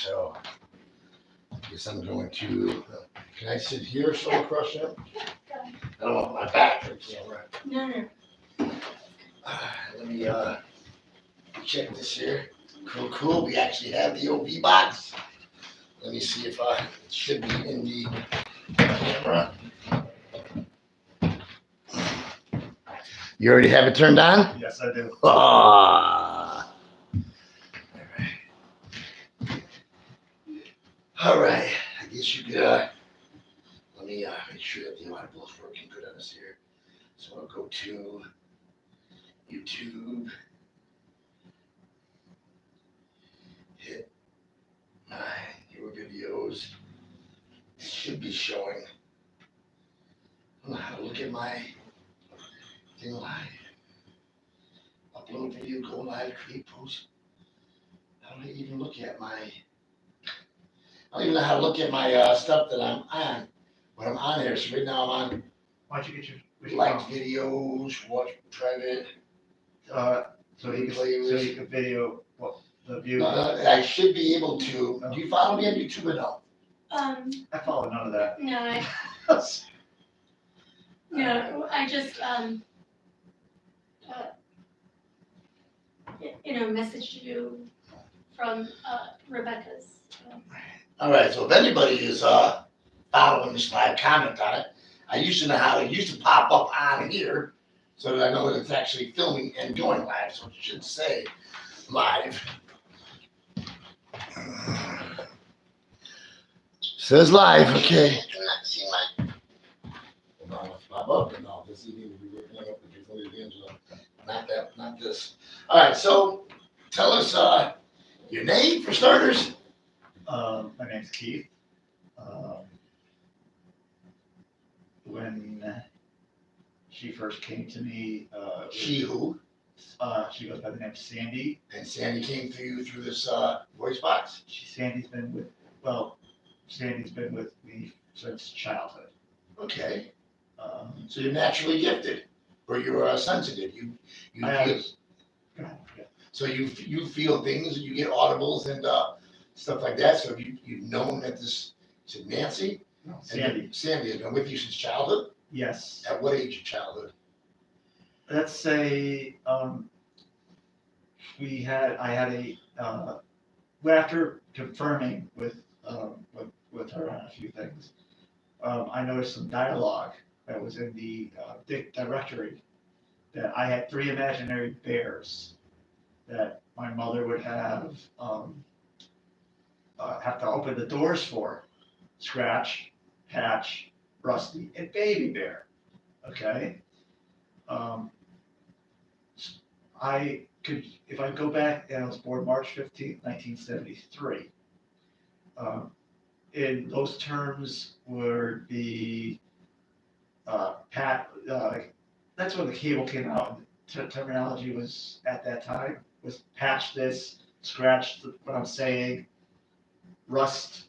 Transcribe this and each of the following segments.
so I guess I'm going to. Can I sit here so I crush it? I don't want my back to the camera. No. Let me check this here. Cool. We actually have the OV box. Let me see if it should be in the camera. You already have it turned on? Yes, I do. All right. I guess you could. Let me make sure that the audible is working good on us here. So I'll go to YouTube. Hit my your videos. It should be showing. I don't know how to look at my thing live. Upload video, go live, create post. How do I even look at my? I don't even know how to look at my stuff that I'm on. When I'm on here, so right now I'm on Why don't you get your liked videos, watch private. so you can video the view. I should be able to. Do you follow me on YouTube or no? I follow none of that. No, no, I just, messaged you from, Rebecca's. All right. So if anybody is following this live, comment on it. I used to know how it used to pop up on here, so that I know that it's actually filming and going live. So it should say live. Says live. Okay. Hold on, let's pop up and all this evening we were going up before the Angela. Not this. All right. So tell us your name for starters. My name's Keith. When she first came to me, She who? she goes by the name Sandy. And Sandy came to you through this voice box. Sandy's been with me since childhood. Okay. So you're naturally gifted, or you're sensitive. You feel. So you feel things. You get audibles and stuff like that. So you've known that this is it Nancy. No, Sandy has been with you since childhood. Yes. At what age of childhood? Let's say I had after confirming with her on a few things, I noticed some dialogue that was in the directory that I had 3 imaginary bears that my mother would have to open the doors for: Scratch, Patch, Rusty, and Baby Bear. Okay. I could, if I go back, and I was born March 15th, 1973. In those terms would be that's when the cable came out. Terminology was at that time was patch this, scratch what I'm saying, rust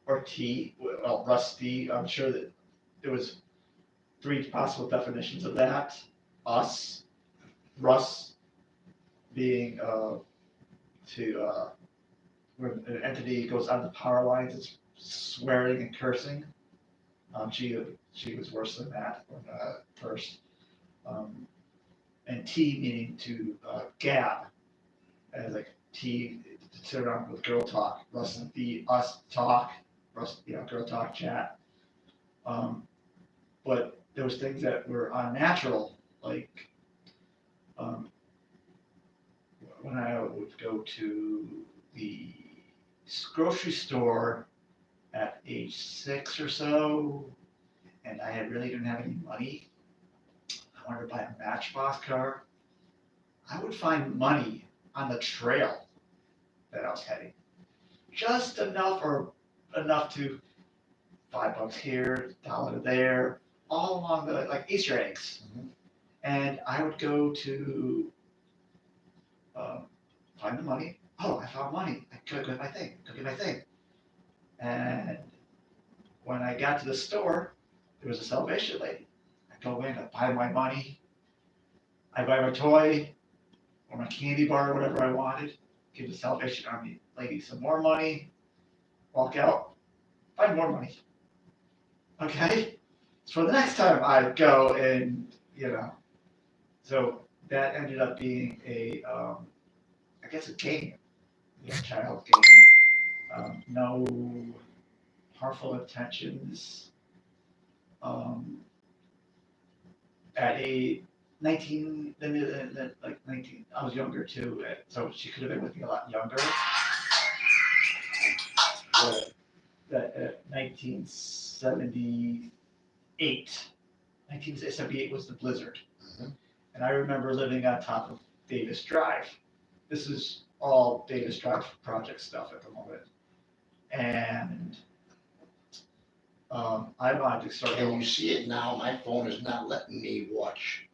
or T. Well, rusty. I'm sure that there was 3 possible definitions of that. Us, rust being when an entity goes on the power lines, it's swearing and cursing. She was worse than that when first. And T meaning to gab, as like T to sit around with girl talk. Rusty, us talk, girl talk chat. But there was things that were unnatural, like when I would go to the grocery store at age 6 or so, and I really didn't have any money. I wanted to buy a Matchbox car. I would find money on the trail that I was heading, just enough to $5 here, $1 there, all along the like Easter eggs. Mm-hmm. And I would go to find the money. Oh, I found money. I could get my thing. And when I got to the store, there was a Salvation lady. I go in, I buy my money, I buy my toy or my candy bar or whatever I wanted. give the Salvation Army lady some more money, walk out, find more money. Okay? So the next time I go and, so that ended up being I guess a game, child game. No harmful intentions. At a 19, like 19, I was younger too, so she could have been with me a lot younger. That 1978 was the blizzard. Mhm. And I remember living on top of Davis Drive. This is all Davis Drive project stuff at the moment. And I wanted to start. Can you see it now? My phone is not letting me watch.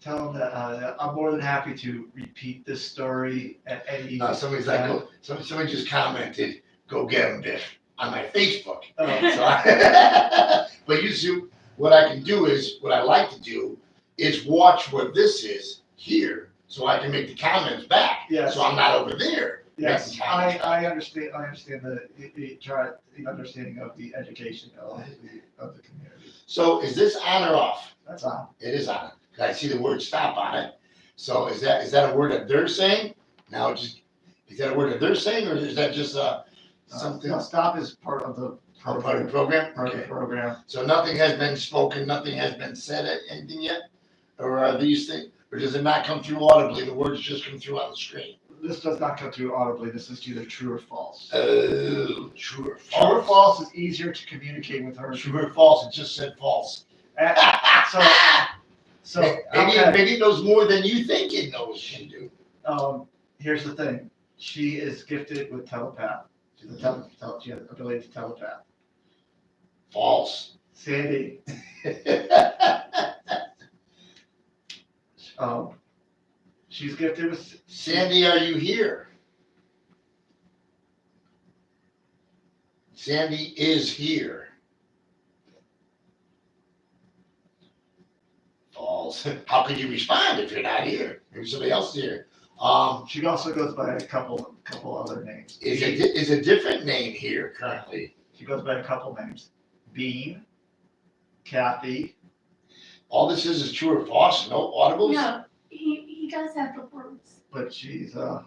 Tell them that I'm more than happy to repeat this story at any. Somebody's like, somebody just commented, "Go get him, Biff," on my Facebook. Oh. But you see, what I can do is, what I like to do is watch what this is here, so I can make the comments back. Yes. So I'm not over there. Yes, making comments. I understand. I understand the understanding of the education of the community. So is this on or off? That's on. It is on. 'Cause I see the word "stop" on it. So is that a word that they're saying? Now, is that a word that they're saying, or is that just something? No, stop is part of the Part of the program? Part of the Okay. program. So nothing has been spoken, nothing has been said, anything yet? Or are these things, or does it not come through audibly? The words just come through on the screen? This does not come through audibly. This is either true or false. Oh, true or false? True or false is easier to communicate with her. True or false? It just said false. So Maybe okay. maybe it knows more than you think it knows can do. Here's the thing. She is gifted with telepath. She has the ability to telepath. False. Sandy, she's gifted with. Sandy, are you here? Sandy is here. False. How could you respond if you're not here? Maybe somebody else is here. She also goes by a couple other names. Is a different name here currently? She goes by a couple names. Bean, Kathy. All this is true or false? No audibles? No, he does have the words. But she's Do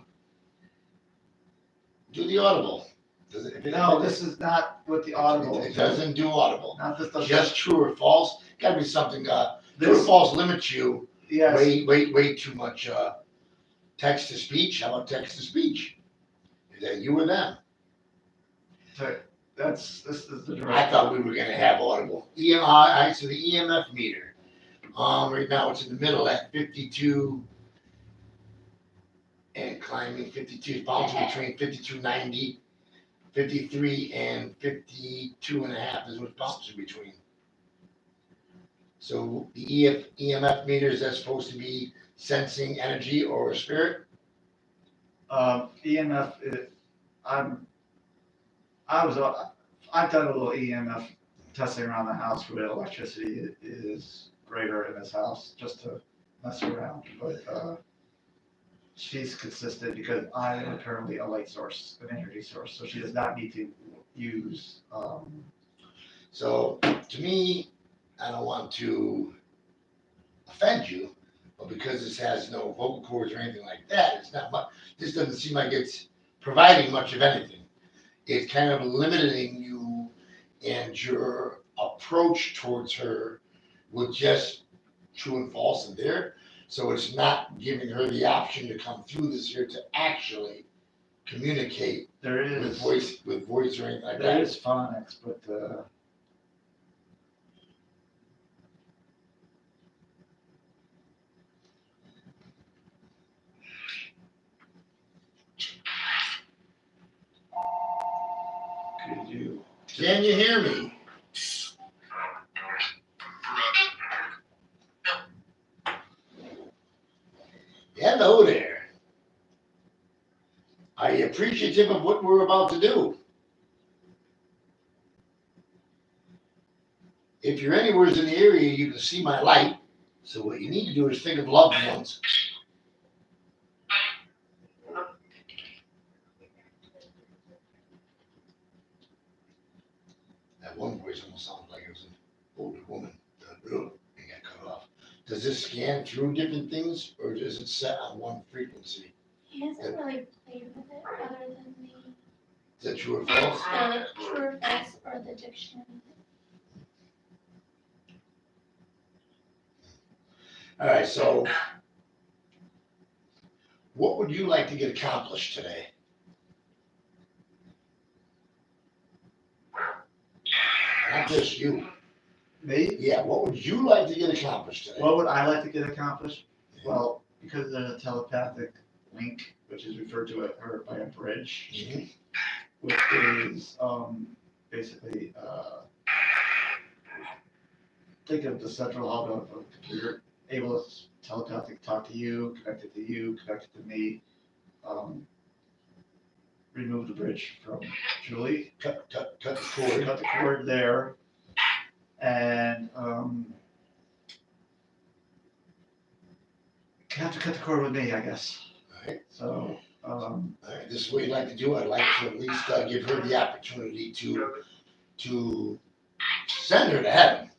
the audible. Does it, no. This is not what the audible. It doesn't do audible. Not this. Doesn't. Just true or false. Got to be something. True or This. false limits you. Yes. Way too much text to speech. How about text to speech? Is that you or them? This is the direct. I thought we were gonna have audible. So the EMF meter. Right now it's in the middle at 52 and climbing 52. It's bouncing between 52.90, 53 and 52 and a half is what's bouncing between. So the EMF meter, is that supposed to be sensing energy or spirit? EMF. I've done a little EMF testing around the house where electricity is greater in this house just to mess around. But she's consistent because I am currently a light source, an energy source, so she does not need to use. So to me, I don't want to offend you, but because this has no vocal cords or anything like that, it's not much. This doesn't seem like it's providing much of anything. It's kind of limiting you and your approach towards her with just true and false in there. So it's not giving her the option to come through this here to actually communicate There with is voice or anything like there that. is phonics, but could you? Can you hear me? Hello there. Are you appreciative of what we're about to do? If you're anywhere in the area, you can see my light. So what you need to do is think of loved ones. That one voice almost sounds like it was an older woman. And got cut off. Does this scan through different things, or is it set on one frequency? He hasn't really played with it other than Is that true or false? the true or false or the dictionary. All right, so what would you like to get accomplished today? Not just you. Me? Yeah, what would you like to get accomplished today? What would I like to get accomplished? Well, because there's a telepathic link, which is referred to at her by a bridge, Mhm. which is basically think of the central hub of a computer, able to telepathic talk to you, connected to me. Remove the bridge from Julie, Cut the cord. cut the cord there, and have to cut the cord with me, I guess. Alright, So, alright, this is what you'd like to do. I'd like to at least give her the opportunity to send her to heaven.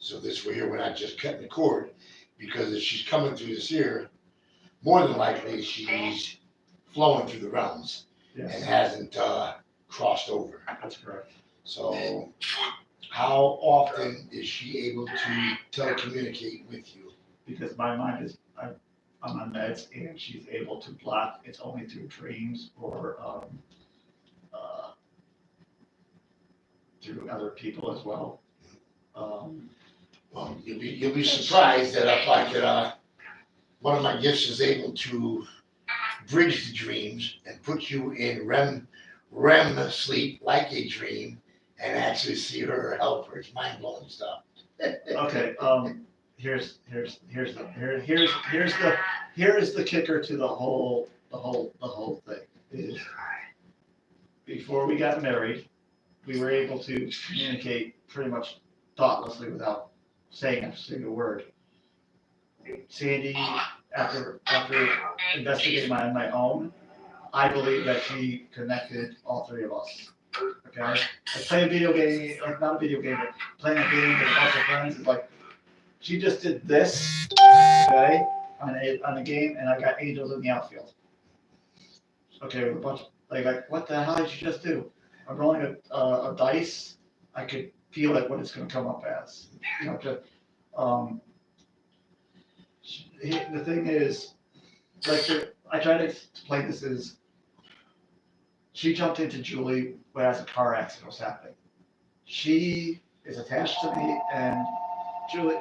So this way here, we're not just cutting the cord, because if she's coming through this here, more than likely she's flowing through the realms and yes, hasn't crossed over. that's correct. So how often is she able to telecommunicate with you? Because my mind is, I'm on meds and she's able to block, it's only through dreams or through other people as well. Well, you'll be surprised that if I could, one of my gifts is able to bridge the dreams and put you in REM sleep like a dream and actually see her help her. It's mind blowing stuff. Okay, here's the kicker to the whole thing is before we got married, we were able to communicate pretty much thoughtlessly without saying a single word. Sandy, after investigating on my own, I believe that she connected all three of us. Okay, I play a video game, like not a video game, but playing a game with a bunch of friends. It's like she just did this, okay, on a game, and I got angels in the outfield. Okay, with a bunch, like what the hell did you just do? I'm rolling a dice. I could feel it what it's going to come up as. You know, just, the thing is, like I try to explain this is, she jumped into Julie as a car accident was happening. She is attached to me, and Julie,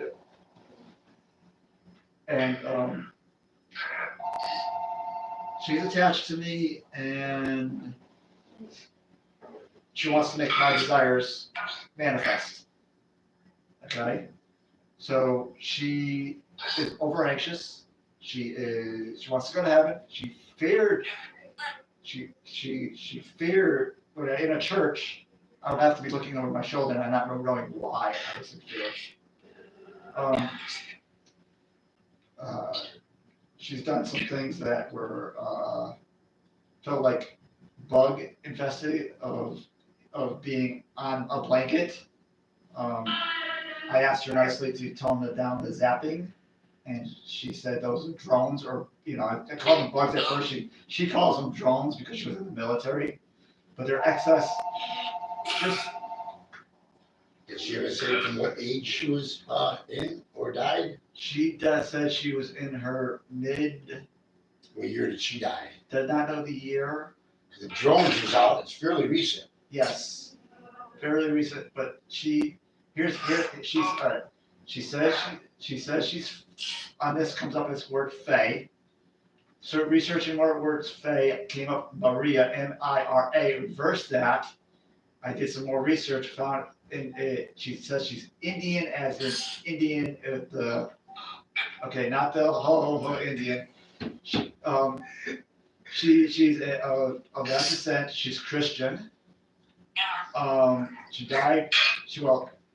and she's attached to me, and she wants to make my desires manifest. Okay, so she is over anxious. She wants to go to heaven. She feared when in a church, I would have to be looking over my shoulder and I'm not knowing why I was in fear. She's done some things that were felt like bug infested of being on a blanket. I asked her nicely to tone down the zapping, and she said those are drones, or I called them bugs at first. She calls them drones because she was in the military, but they're excess. Did she ever say from what age she was in or died? She said she was in her mid. What year did she die? Did not know the year. The drones was out. It's fairly recent. Yes, fairly recent. But she's she says she's on this comes up this word fae. So researching more words fae came up Maria, Mira. Reverse that. I did some more research, found she says she's Indian as in Indian not the ho Indian. She's of that descent. She's Christian. She died.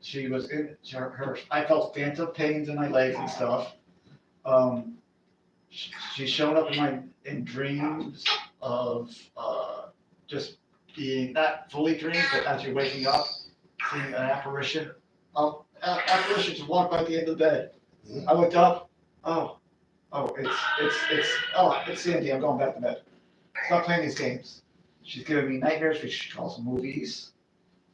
she was in her, I felt phantom pains in my legs and stuff. She's shown up in dreams of, just being, not fully dreamed, but as you're waking up, seeing an apparition. Apparition just walked by the end of the bed. I looked up, it's Sandy, I'm going back to bed. Stop playing these games. She's giving me nightmares, which she calls movies,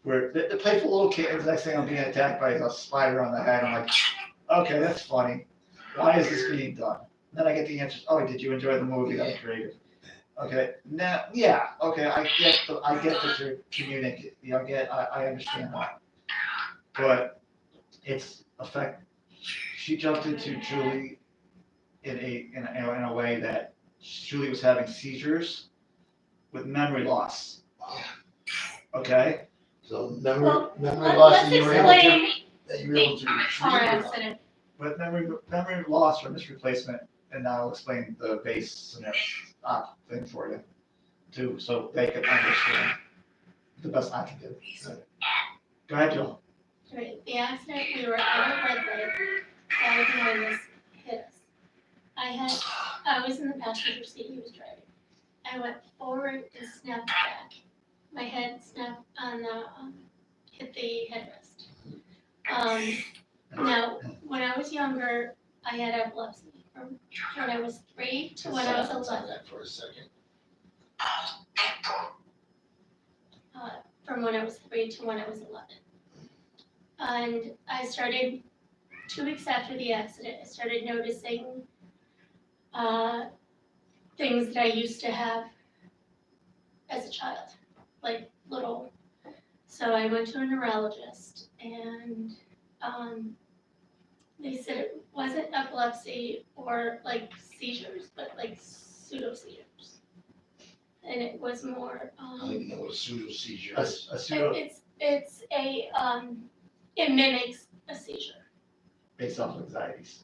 where they play for little kids. Next thing I'm being attacked by a spider on the head. I'm like, okay, that's funny. Why is this being done? And then I get the answers. Oh, did you enjoy the movie that I created? Okay, now, yeah, okay, I get that you're communicating. I understand that, but it's effect. She jumped into Julie in a way that Julie was having seizures with memory loss. Okay. So Well, memory loss let's that you were able to, explain that you were able to the retrieve. car or not? accident. But memory loss or misreplacement, and now I'll explain the base scenario thing for you, too, so they can understand the best I can do. Go ahead, Joel. Right, the accident, we were at a red light, guy behind us hit us. I was in the passenger seat, he was driving. I went forward and snapped back. My head snapped on the, hit the headrest. Now, when I was younger, I had epilepsy from when I was 3 to when I was Silence on 11. that for a second. From when I was 3 to when I was 11. And I started, 2 weeks after the accident, I started noticing things that I used to have as a child, like little. So I went to a neurologist and they said it wasn't epilepsy or like seizures, but like pseudo seizures. And it was more, I don't even know what a pseudo seizure A is. pseudo it's a, it mimics a seizure. based off of anxieties.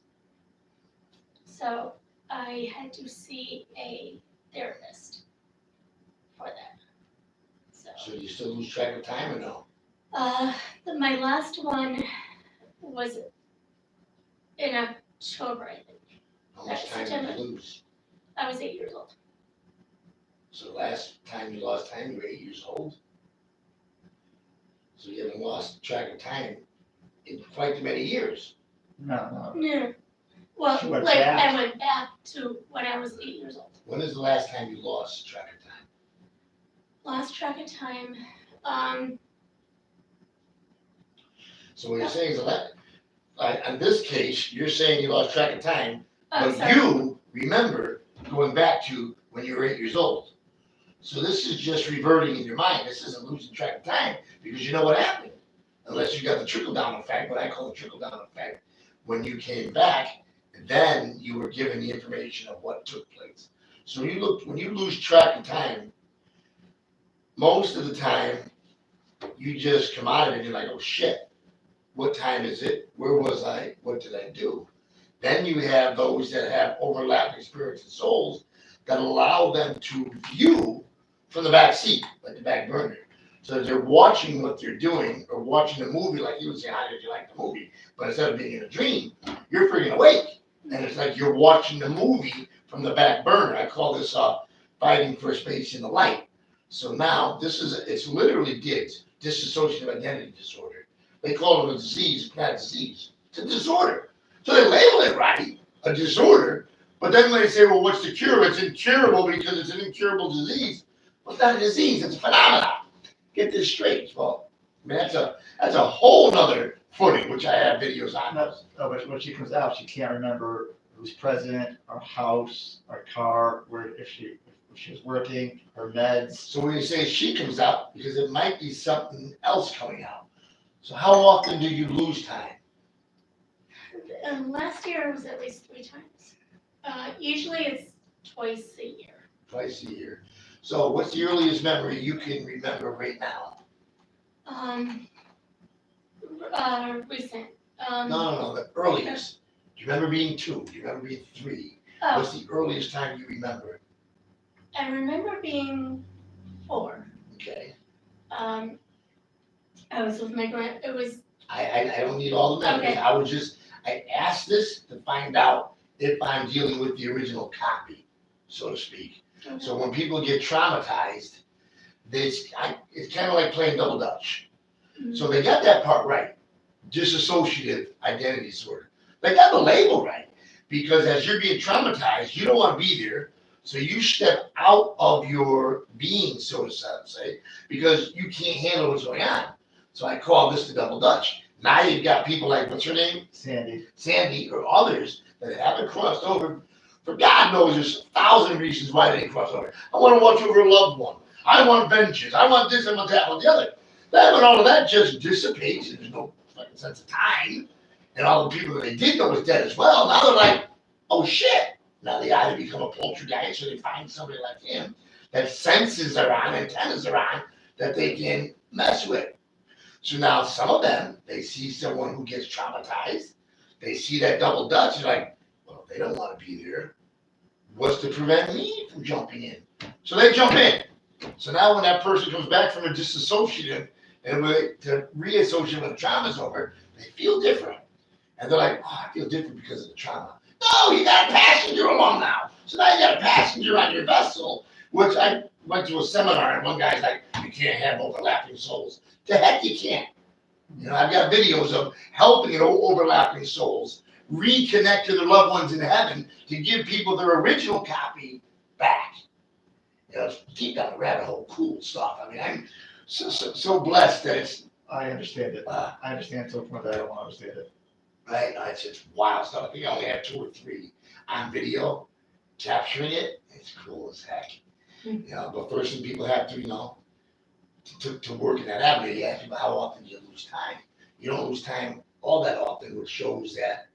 So I had to see a therapist for that. So do you still lose track of time or no? My last one was in October, I think. How much time did you lose? I was 8 years old. So last time you lost time, you were 8 years old? So you haven't lost track of time in quite many years. No. No. Well, She went like back. I went back to when I was 8 years old. When is the last time you lost track of time? Lost track of time. So what you're saying is in this case, you're saying you lost track of time, Oh, but sorry. you remember going back to when you were 8 years old. So this is just reverting in your mind. This isn't losing track of time because you know what happened. Unless you got the trickle down effect, what I call the trickle down effect. When you came back, then you were given the information of what took place. So when you lose track of time, most of the time, you just come out of it and you're like, oh shit, what time is it? Where was I? What did I do? Then you have those that have overlapping spirits and souls that allow them to view from the back seat, like the back burner. So they're watching what they're doing or watching the movie, like you would say, how did you like the movie? But instead of being in a dream, you're freaking awake. And it's like you're watching the movie from the back burner. I call this fighting for space in the light. So now it's literally DIDS, dissociative identity disorder. They call it a disease, it's not a disease. It's a disorder. So they label it right, a disorder, but then when they say, well, what's the cure? It's incurable because it's an incurable disease. Well, it's not a disease, it's a phenomenon. Get this straight. Well, I mean, that's a whole nother footing, which I have videos on. No, but when she comes out, she can't remember who's president, our house, our car, where if she was working, her meds. So when you say she comes out, because it might be something else coming out. So how often do you lose time? Last year it was at least 3 times. Usually it's twice a year. Twice a year. So what's the earliest memory you can remember right now? Recent. No, the earliest. Do you remember being 2? Do you remember being 3? Oh, What's the earliest time you remember? I remember being 4. Okay. I was with my it was I don't need all the memories. Okay. I asked this to find out if I'm dealing with the original copy, so to speak. So when people get traumatized, it's kind of like playing double dutch. So they got that part right, dissociative identity disorder. They got the label right, because as you're being traumatized, you don't want to be there. So you step out of your being, so to say, because you can't handle what's going on. So I call this the double dutch. Now you've got people like, what's her name? Sandy, or others that haven't crossed over. For God knows there's 1,000 reasons why they didn't cross over. I want to watch over a loved one. I want vengeance. I want this, I want that, I want the other. Then when all of that just dissipates and there's no fucking sense of time, and all the people that they did know was dead as well, now they're like, oh shit. Now they either become a poltergeist or they find somebody like him that senses are on, antennas are on, that they can mess with. So now some of them, they see someone who gets traumatized, they see that double dutch, they're like, well, if they don't want to be there, what's to prevent me from jumping in? So they jump in. So now when that person comes back from a disassociative and to reassociate when the trauma's over, they feel different. And they're like, oh, I feel different because of the trauma. No, you got a passenger along now. So now you got a passenger on your vessel, which I went to a seminar and one guy's like, you can't have overlapping souls. The heck you can't. You know, I've got videos of helping overlapping souls reconnect to their loved ones in heaven to give people their original copy back. You know, keep down the rabbit hole, cool stuff. I mean, I'm so blessed that it's. I understand it. I understand to the point that I don't want to understand it. Right, no, it's just wild stuff. I think I only have 2 or 3 on video capturing it. It's cool as heck. You know, but first thing people have to, you know, to work in that avenue, you ask people how often do you lose time. You don't lose time all that often, which shows that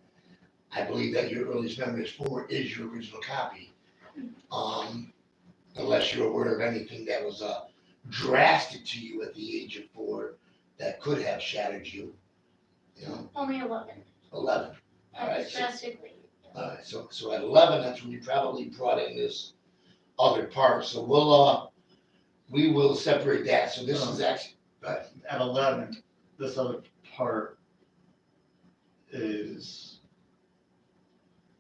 I believe that your earliest memory is your original copy. Unless you're aware of anything that was drastic to you at the age of 4 that could have shattered you. You know, Only 11. 11. All right. Drastically. All right. So at 11, that's when you probably brought in this other part. So we will separate that. So this is actually At 11, this other part is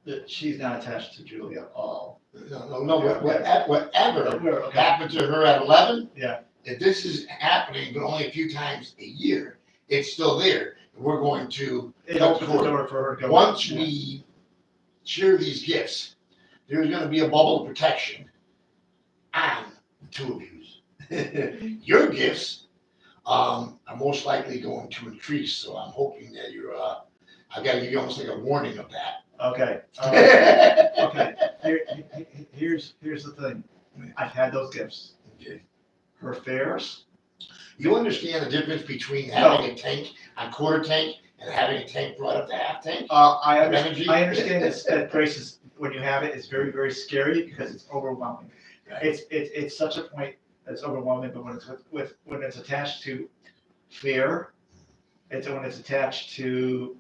that she's not attached to Julie at all. no. Whatever Okay. happened to her at 11. Yeah. If this is happening, but only a few times a year, it's still there. We're going to. It opens the door for her to go. Once we share these gifts, there's going to be a bubble of protection on the 2 of you. Your gifts are most likely going to increase, so I'm hoping that you're. I've got to give you almost like a warning of that. Okay. Okay. Here's the thing. I've had those gifts. Okay. Her fares. You understand the difference between having a tank on quarter tank and having a tank brought up to half tank? I understand that Grace when you have it, it's very, very scary because it's overwhelming. Right. It's such a point that's overwhelming, but when it's attached to fear, when it's attached to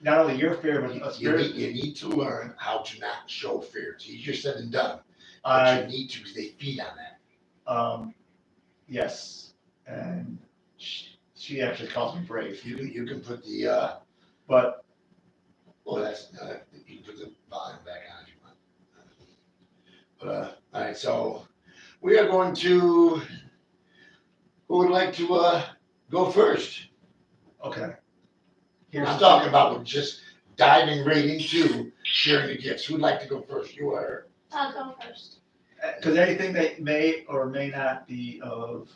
not only your fear, but a spirit. You need to learn how to not show fear. It's easier said than done. But you need to, because they feed on that. Yes, and she actually calls me brave. You can put the But well, that's you can put the volume back on if you want. But all right, so we are going to. Who would like to go first? okay. I'm talking about just diving right into sharing the gifts. Who'd like to go first? You are. I'll go first. Because anything that may or may not be of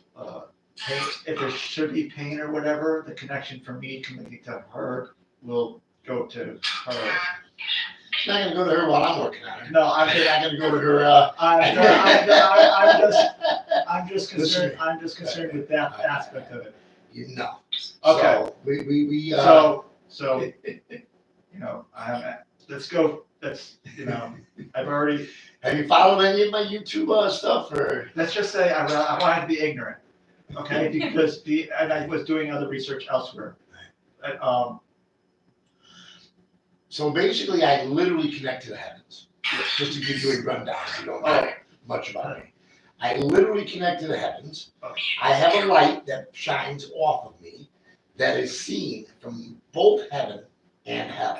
pain, if there should be pain or whatever, the connection from me coming to her will go to her. It's not gonna go to her while I'm working on it. No, I'm not gonna go to her. I'm just concerned. I'm just concerned with that aspect of it. You know. Okay. So we So you know, let's go. Let's I've already. Have you followed any of my YouTube stuff or? Let's just say I wanted to be ignorant, okay? Because and I was doing other research elsewhere. So basically, I literally connect to the heavens. Just to give you a rundown, if you don't know much about me. I literally connect to the heavens. I have a light that shines off of me that is seen from both heaven and hell.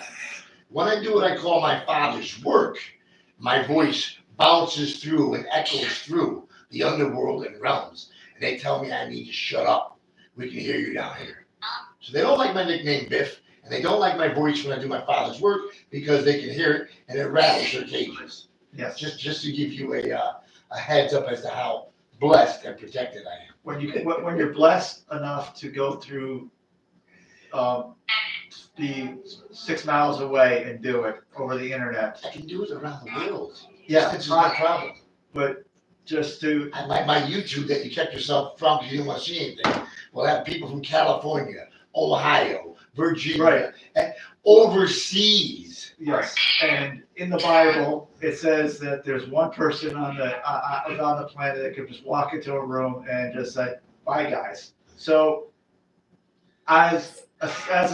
When I do what I call my Father's work, my voice bounces through and echoes through the underworld and realms. And they tell me I need to shut up. We can hear you down here. So they don't like my nickname Biff, and they don't like my voice when I do my Father's work because they can hear it and it rattles their cages. Yes. Just to give you a heads up as to how blessed and protected I am. When you're blessed enough to go through, be 6 miles away and do it over the internet. I can do it around the world. Yeah, This is my problem. but just to, I like my YouTube that you kept yourself from because you didn't want to see anything. We'll have people from California, Ohio, Virginia, Right. and overseas. yes, and in the Bible, it says that there's one person on the planet that could just walk into a room and just say, bye, guys. So as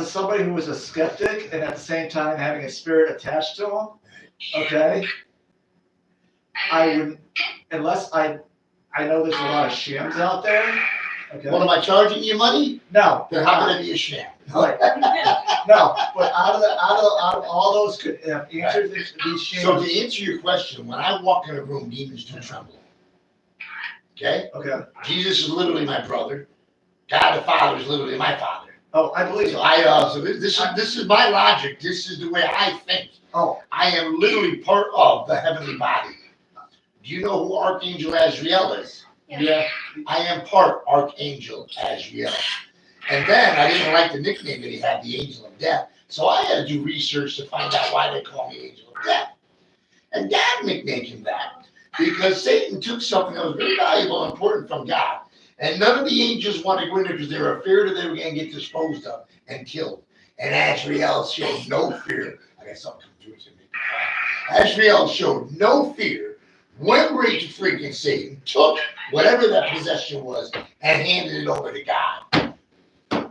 somebody who was a skeptic and at the same time having a spirit attached to him, okay, I wouldn't, unless I know there's a lot of shams out there, okay? What am I charging you money? No, Then how can I be a sham? right, no, but out of all those could answer these So shams, to answer your question, when I walk in a room, demons do tremble. Okay? okay, Jesus is literally my brother. God the Father is literally my father. oh, I believe So it, this is my logic. This is the way I think. oh, I am literally part of the heavenly body. Do you know who Archangel Azrael is? yeah, I am part Archangel Azrael. And then I didn't like the nickname that he had, the Angel of Death. So I had to do research to find out why they call me Angel of Death. And Dad nicknamed him that because Satan took something that was very valuable and important from God. And none of the angels wanted to go in there because they were afraid that they were going to get disposed of and killed. And Azrael showed no fear. I got something confusing me. Azrael showed no fear, went right to freaking Satan, took whatever that possession was, and handed it over to God.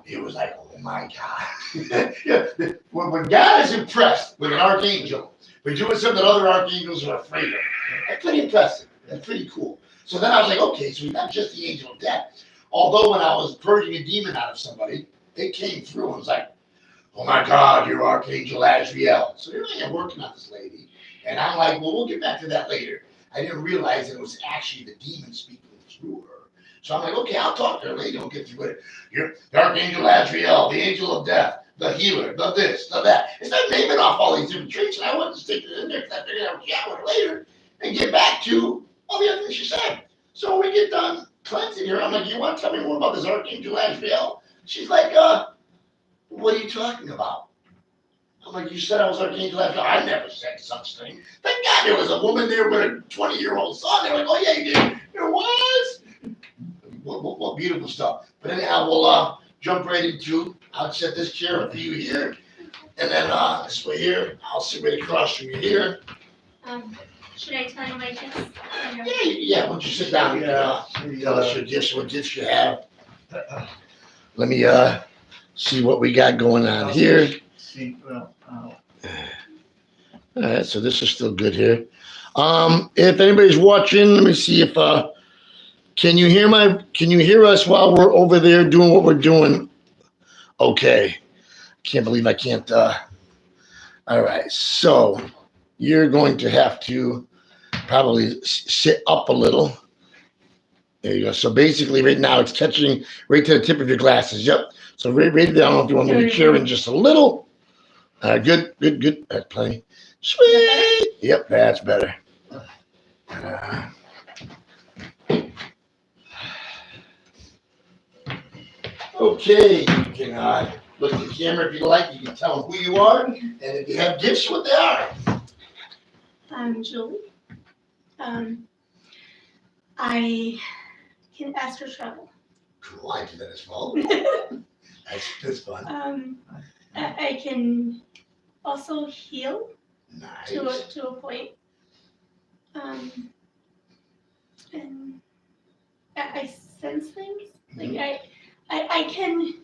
It was like, oh my God. Yeah, when God is impressed with an archangel for doing something that other archangels are afraid of, that's pretty impressive. That's pretty cool. So then I was like, okay, so he's not just the angel of death. Although when I was purging a demon out of somebody, it came through and was like, oh my God, you're Archangel Azrael. So here I am working on this lady. And I'm like, well, we'll get back to that later. I didn't realize that it was actually the demon speaking through her. So I'm like, okay, I'll talk to her later. We'll get through it. You're the Archangel Azrael, the angel of death, the healer, the this, the that. It's not naming off all these different traits. And I wanted to stick it in there because I figured I would chat with her later and get back to all the other things she said. So when we get done cleansing her, I'm like, you want to tell me more about this Archangel Azrael? She's like, what are you talking about? I'm like, you said I was Archangel Azrael. I never said such thing. Thank God there was a woman there with a 20-year-old son. They're like, oh yeah, you did. There was. What beautiful stuff. But anyhow, we'll jump right into, I'll set this chair up for you here. And then this way here, I'll sit right across from you here. Should I tell you my gifts? Yeah, why don't you sit down? Tell us your gifts, what gifts you have. Let me see what we got going on here. see, well, All right, so this is still good here. If anybody's watching, let me see if can you hear us while we're over there doing what we're doing? Okay. Can't believe I can't all right, so you're going to have to probably sit up a little. There you go. So basically right now it's catching right to the tip of your glasses. Yep. So right there, I don't know if you want me to chair in just a little. Good. That's plenty. Sweet. Yep, that's better. Okay, you can look at the camera if you like. You can tell them who you are, and if you have gifts, what they are. I'm Julie. I can ask for trouble. Cool, I do that as well. That's fun. I can also heal Nice. to a point. And I sense things. Like I can.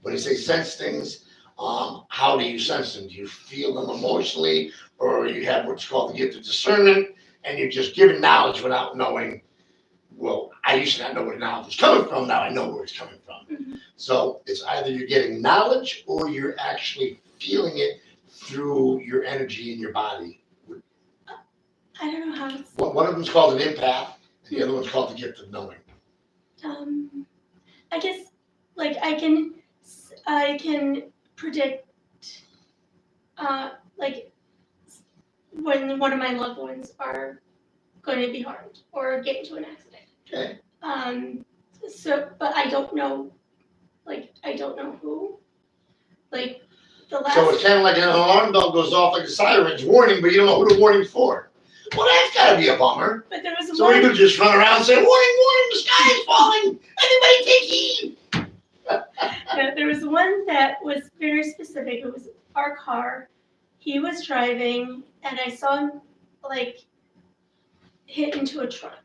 When you say sense things, how do you sense them? Do you feel them emotionally, or you have what's called the gift of discernment, and you're just giving knowledge without knowing well, I used to not know where the knowledge was coming from. Now I know where it's coming from. Mhm. So it's either you're getting knowledge or you're actually feeling it through your energy in your body. I don't know how it's, One of them's called an empath, and the other one's called the gift of knowing. I guess, like, I can predict, like, when one of my loved ones are going to be harmed or get into an accident. Okay. So, but I don't know, like, I don't know who. Like, the last. So it's kind of like an alarm bell goes off like a siren's warning, but you don't know who the warning's for. Well, that's gotta be a bummer. But there was So what do you one. do, just run around and say, warning, warning, the sky is falling, everybody take heed. No, there was one that was very specific. It was our car. He was driving, and I saw him, like, hit into a truck.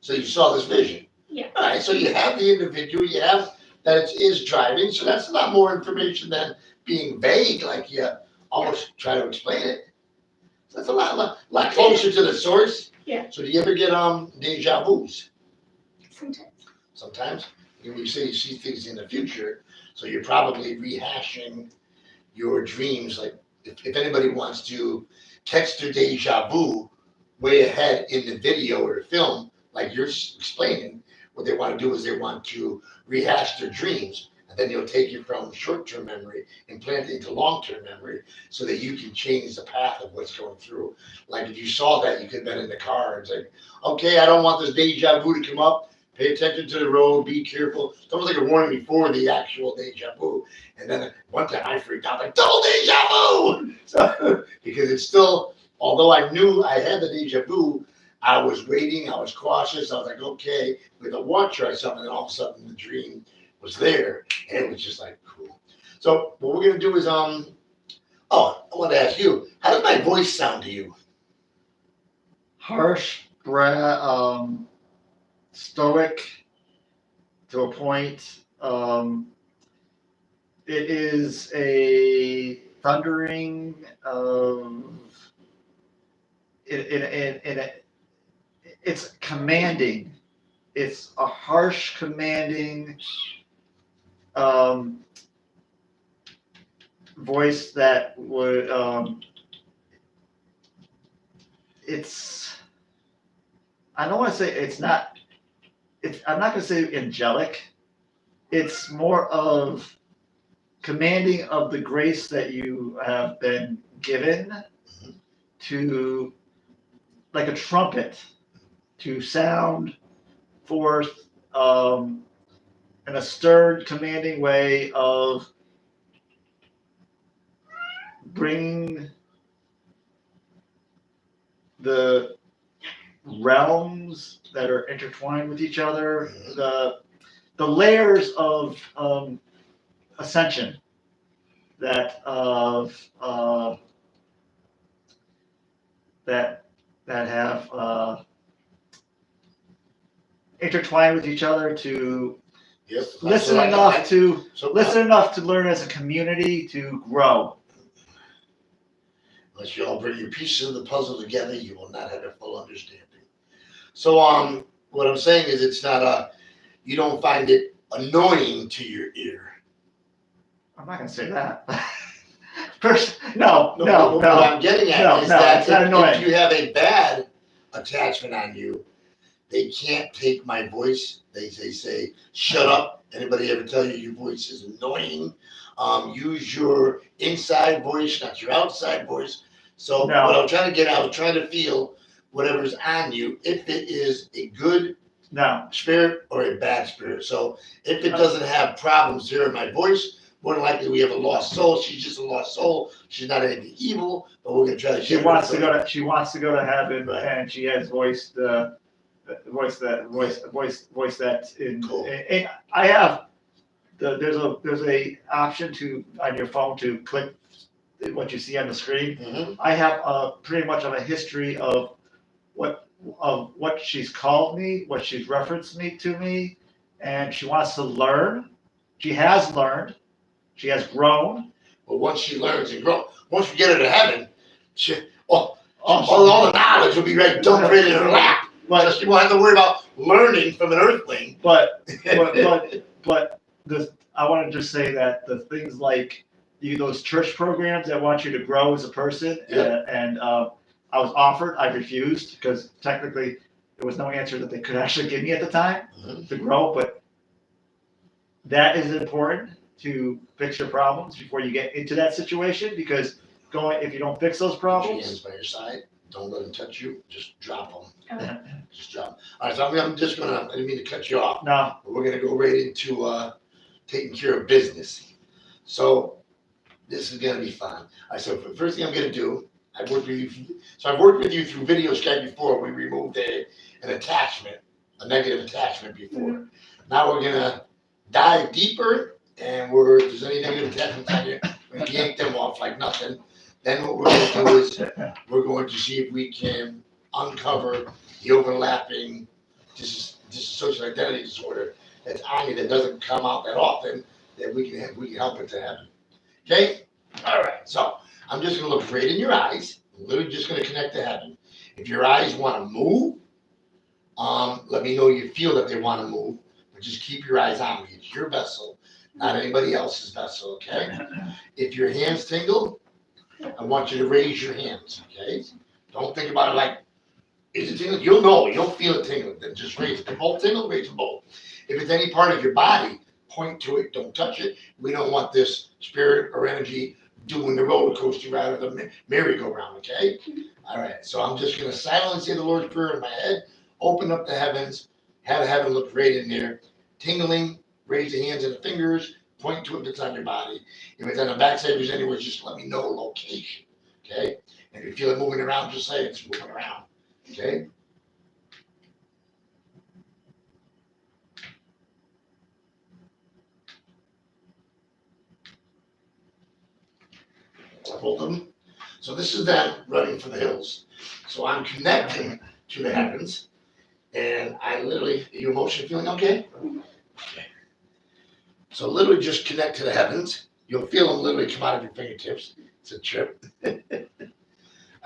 So you saw this vision. Yeah. All right, so you have the individual, you have that it is driving, so that's a lot more information than being vague, like you almost try to explain it. So that's a lot closer to the source. Yeah. So do you ever get deja vus? Sometimes. Sometimes, when you say you see things in the future, so you're probably rehashing your dreams. Like if anybody wants to catch their deja vu way ahead in the video or the film, like you're explaining, what they want to do is they want to rehash their dreams, and then they'll take you from short-term memory and plant it into long-term memory so that you can change the path of what's going through. Like if you saw that, you could have been in the car and say, okay, I don't want this deja vu to come up. Pay attention to the road, be careful. It's almost like a warning before the actual deja vu. And then one time I freaked out, like, double deja vu! So, because it's still, although I knew I had the deja vu, I was waiting, I was cautious, I was like, okay, with a watcher or something, and all of a sudden the dream was there, and it was just like, cool. So what we're gonna do is, I want to ask you, how does my voice sound to you? Harsh, stoic to a point. It is a thundering it's commanding. It's a harsh, commanding voice that would it's I don't want to say it's not I'm not going to say angelic. It's more of commanding of the grace that you have been given to, like a trumpet, to sound forth in a stern, commanding way of bringing the realms that are intertwined with each other, the layers of ascension that have intertwined with each other to Yep. listen enough to learn as a community to grow. Unless you all bring your pieces of the puzzle together, you will not have a full understanding. So, what I'm saying is, it's not you don't find it annoying to your ear. I'm not gonna say that. First, no. What I'm getting at is that it's not annoying. if you have a bad attachment on you, they can't take my voice. They say, shut up. Anybody ever tell you your voice is annoying? Use your inside voice, not your outside voice. So No. what I'm trying to get out, I'm trying to feel whatever's on you, if it is a good No. spirit or a bad spirit. So if it doesn't have problems hearing my voice, more than likely we have a lost soul. She's just a lost soul. She's not anything evil, but we're gonna try to. She wants to go to heaven, Right. and she has voiced voice that in. Cool. And I have there's a option to on your phone to click what you see on the screen. Mhm. I have pretty much of a history of what she's called me, what she's referenced me to me, and she wants to learn. She has learned. She has grown. But once she learns and grows, once we get her to heaven, all the knowledge will be right dumped right in her lap. Just you won't have to worry about learning from an earthling. But I want to just say that the things like those church programs that want you to grow as a person, Yeah. and I was offered, I refused because technically there was no answer that they could actually give me at the time Mhm. to grow. But that is important to fix your problems before you get into that situation, because if you don't fix those Put your hands problems, by your side. Don't let them touch you. Just drop them. Okay. Just drop 'em. All right, so I'm just gonna, I didn't mean to cut you off. no, But we're gonna go right into taking care of business. So this is gonna be fun. All right, so the first thing I'm gonna do, I've worked with you through video Skype before. We removed an attachment, a negative attachment before. Now we're gonna dive deeper, and if there's any negative attachments on you, we're gonna yank them off like nothing. Then what we're gonna do is we're going to see if we can uncover the overlapping dissociative identity disorder that's on you that doesn't come out that often, that we can help it to happen. Okay? All right. So I'm just gonna look right in your eyes. I'm literally just gonna connect to heaven. If your eyes want to move, let me know you feel that they want to move, but just keep your eyes on me. It's your vessel, not anybody else's vessel. Okay? If your hands tingle, I want you to raise your hands. Okay? Don't think about it like, is it tingling? You'll know. You'll feel it tingling. Then just raise it. They both tingle, raise them both. If it's any part of your body, point to it. Don't touch it. We don't want this spirit or energy doing the roller coaster rather than merry-go-round. Okay? All right. So I'm just going to silently say the Lord's Prayer in my head. Open up the heavens. Have heaven look right in there. Tingling. Raise the hands and the fingers. Point to it if it's on your body. If it's on the backside, if there's anywhere, just let me know location. Okay? And if you feel it moving around, just say it's moving around. Okay? Both of them. So this is them running for the hills. So I'm connecting to the heavens, and I literally, your emotion feeling okay? Okay. So literally just connect to the heavens. You'll feel them literally come out of your fingertips. It's a trip.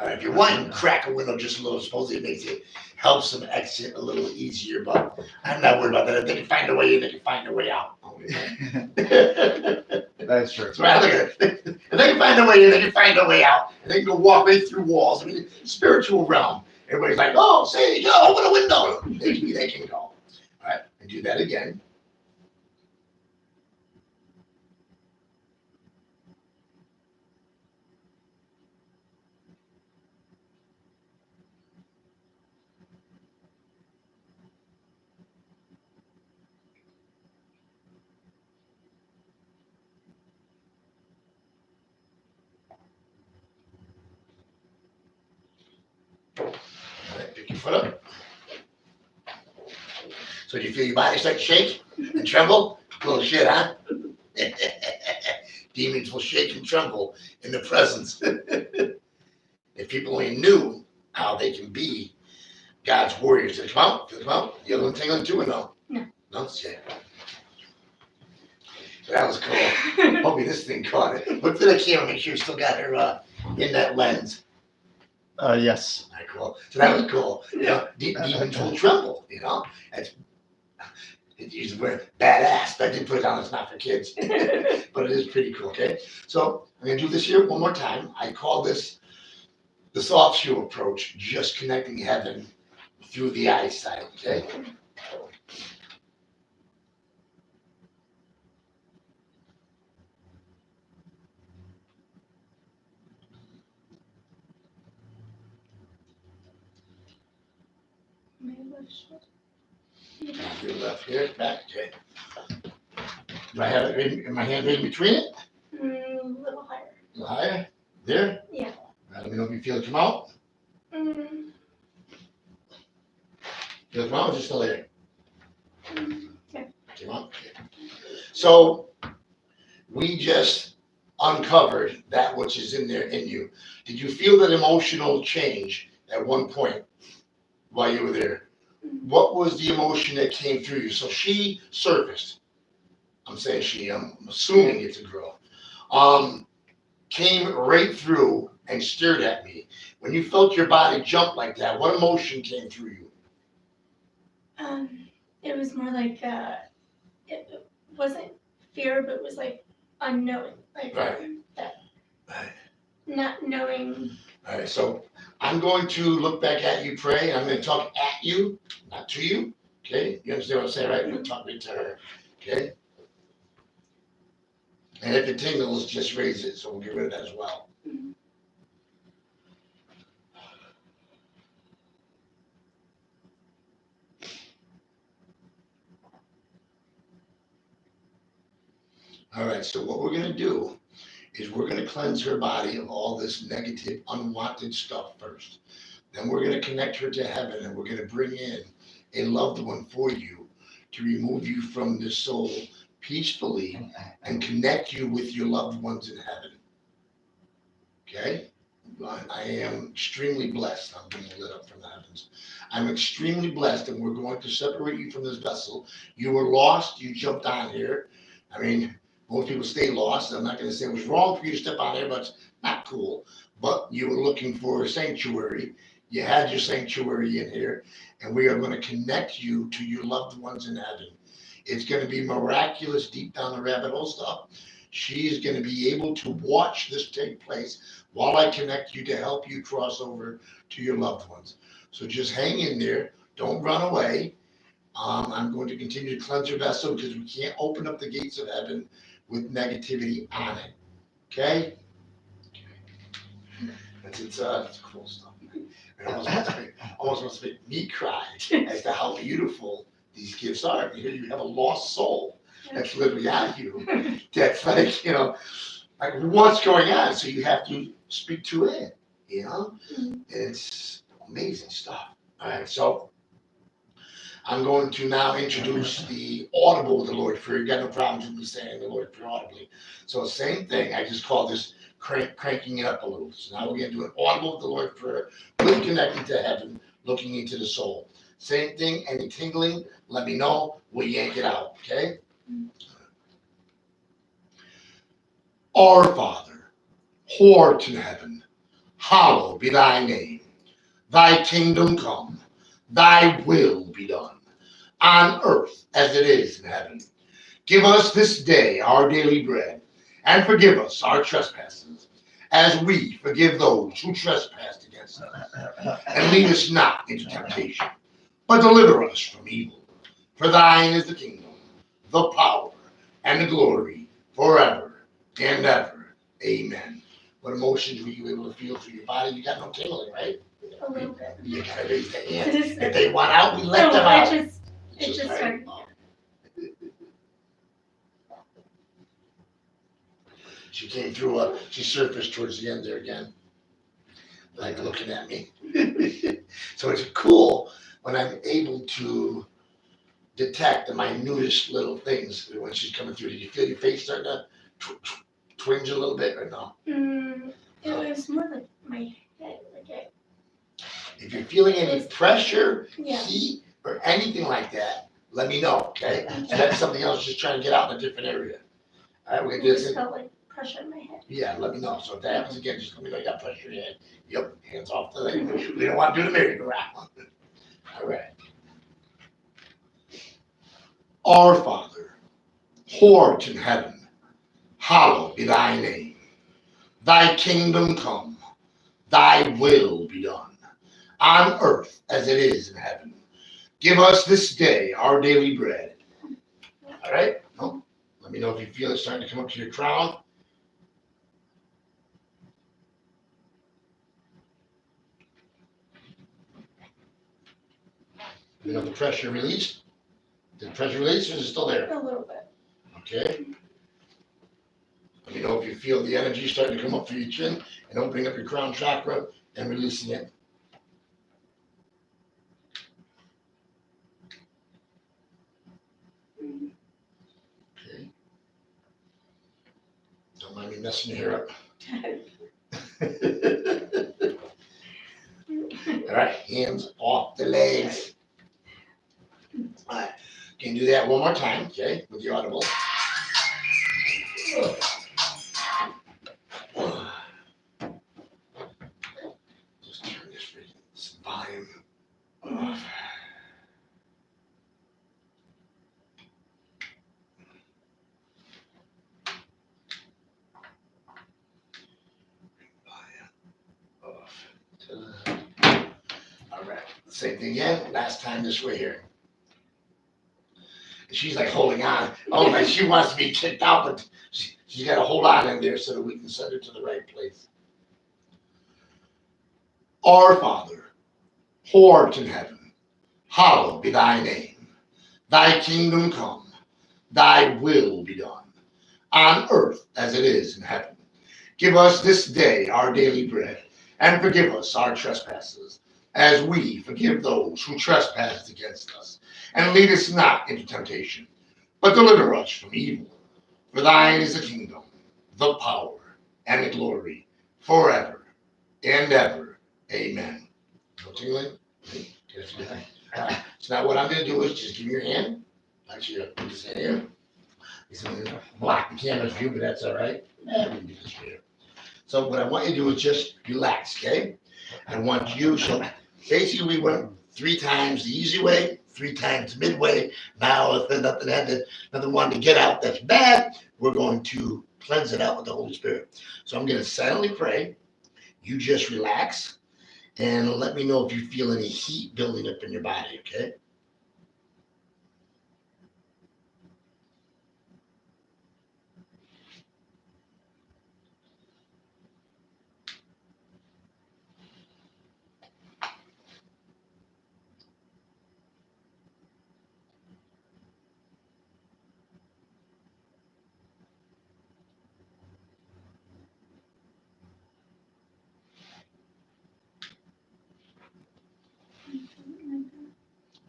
All right, if you're wanting to crack a window just a little, supposedly it makes it helps them exit a little easier, but I'm not worried about that. If they can find a way in, they can find a way out. that's true. So I look at it. If they can find a way in, they can find a way out. And they can go walk right through walls. I mean, spiritual realm. Everybody's like, oh, say, go, open a window. They can go. All right, and do that again. All right, pick your foot up. So do you feel your body start to shake and tremble? A little shit, huh? Demons will shake and tremble in the presence. If people only knew how they can be God's warriors. Did it come out? Did it come out? The other one tingling too or no? No. No? Yeah. So that was cool. Hopefully this thing caught it. Look for the camera, make sure you still got her in that lens. Yes. All right, cool. So that was cool. You know, demons will tremble, you know? It's used the word badass, but I did put it down, it's not for kids. But it is pretty cool, okay? So I'm gonna do this here one more time. I call this the soft shoe approach, just connecting heaven through the eyesight, okay? My left shoulder. Your left here, back, okay. Do I have it in my hand right in between it? A little higher. A little higher? There? Yeah. Let me know if you feel it come out. Mm, Feel it come out or just still there? okay. Came out? Okay. So we just uncovered that which is in there in you. Did you feel that emotional change at one point while you were there? What was the emotion that came through you? So she surfaced. I'm saying she, I'm assuming it's a girl. Came right through and stared at me. When you felt your body jump like that, what emotion came through you? It was more like, it wasn't fear, but it was like unknowing, like Right. that, Right. not knowing. All right, so I'm going to look back at you, pray, and I'm gonna talk at you, not to you, okay? You understand what I'm saying, right? I'm gonna talk right to her, okay? And if it tingles, just raise it, so we'll get rid of that as well. All right, so what we're gonna do is we're gonna cleanse her body of all this negative, unwanted stuff first. Then we're gonna connect her to heaven, and we're gonna bring in a loved one for you to remove you from this soul peacefully and connect you with your loved ones in heaven. Okay? I am extremely blessed. I'm being lit up from the heavens. I'm extremely blessed, and we're going to separate you from this vessel. You were lost. You jumped on here. I mean, most people stay lost. I'm not going to say it was wrong for you to step on here, but it's not cool. But you were looking for a sanctuary. You had your sanctuary in here, and we are going to connect you to your loved ones in heaven. It's going to be miraculous, deep down the rabbit hole stuff. She is going to be able to watch this take place while I connect you to help you cross over to your loved ones. So just hang in there. Don't run away. I'm going to continue to cleanse your vessel because we can't open up the gates of heaven with negativity on it. Okay? It's cool stuff. It almost wants to make me cry as to how beautiful these gifts are. You have a lost soul that's literally on you. That's like, like what's going on? So you have to speak to it, It's amazing stuff. All right, so I'm going to now introduce the audible of the Lord Prayer. You got no problems with me saying the Lord Prayer audibly. So same thing, I just call this cranking it up a little. So now we're going to do an audible of the Lord Prayer with connecting to heaven, looking into the soul. Same thing, any tingling, let me know, we'll yank it out, okay? Our Father, who art in heaven, hallowed be thy name. Thy kingdom come, thy will be done, on earth as it is in heaven. Give us this day our daily bread, and forgive us our trespasses, as we forgive those who trespass against us. And lead us not into temptation, but deliver us from evil. For thine is the kingdom, the power, and the glory, forever and ever. Amen. What emotions were you able to feel through your body? You got no tingling, right? A little bit. You gotta raise the hand. If they want out, we let them No, out. it just started. She came through, she surfaced towards the end there again, like looking at me. So it's cool when I'm able to detect the minutest little things when she's coming through. Did you feel your face starting to twinge a little bit or no? It was more like my head, If you're feeling any pressure, yeah. heat, or anything like that, let me know, okay? So that's something else, just trying to get out in a different area. All right, we're It gonna do just this. felt like pressure in my head. Yeah, let me know. So if that happens again, just let me know you got pressure in your head. Yep, hands off the leg. We don't want to do the merry-go-round. All right. Our Father, who art in heaven, hallowed be thy name. Thy kingdom come, thy will be done, on earth as it is in heaven. Give us this day our daily bread. All right? No? Let me know if you feel it starting to come up to your crown. You know the pressure released? Did the pressure release or is it still there? A little bit. Okay. Let me know if you feel the energy starting to come up through your chin and opening up your crown chakra and releasing it. Okay. Don't mind me messing your hair up. All right, hands off the legs. All right, can you do that one more time, okay, with the audible? Just turn this volume off. Same thing again, last time this way here. And she's like holding on, oh, like she wants to be kicked out, but she's gotta hold on in there so that we can send her to the right place. Our Father, who art in heaven, hallowed be thy name. Thy kingdom come, thy will be done, on earth as it is in heaven. Give us this day our daily bread, and forgive us our trespasses, as we forgive those who trespass against us. And lead us not into temptation, but deliver us from evil. For thine is the kingdom, the power, and the glory, forever and ever. Amen. No tingling? So now what I'm going to do is just give me your hand. Actually, I'll put this in here. It's going to block the camera's view, but that's all right. We can do this here. So what I want you to do is just relax, okay? I want you, so basically we went 3 times the easy way, 3 times the midway. Now if there's nothing wanted to get out that's bad, we're going to cleanse it out with the Holy Spirit. So I'm going to silently pray. You just relax and let me know if you feel any heat building up in your body, okay?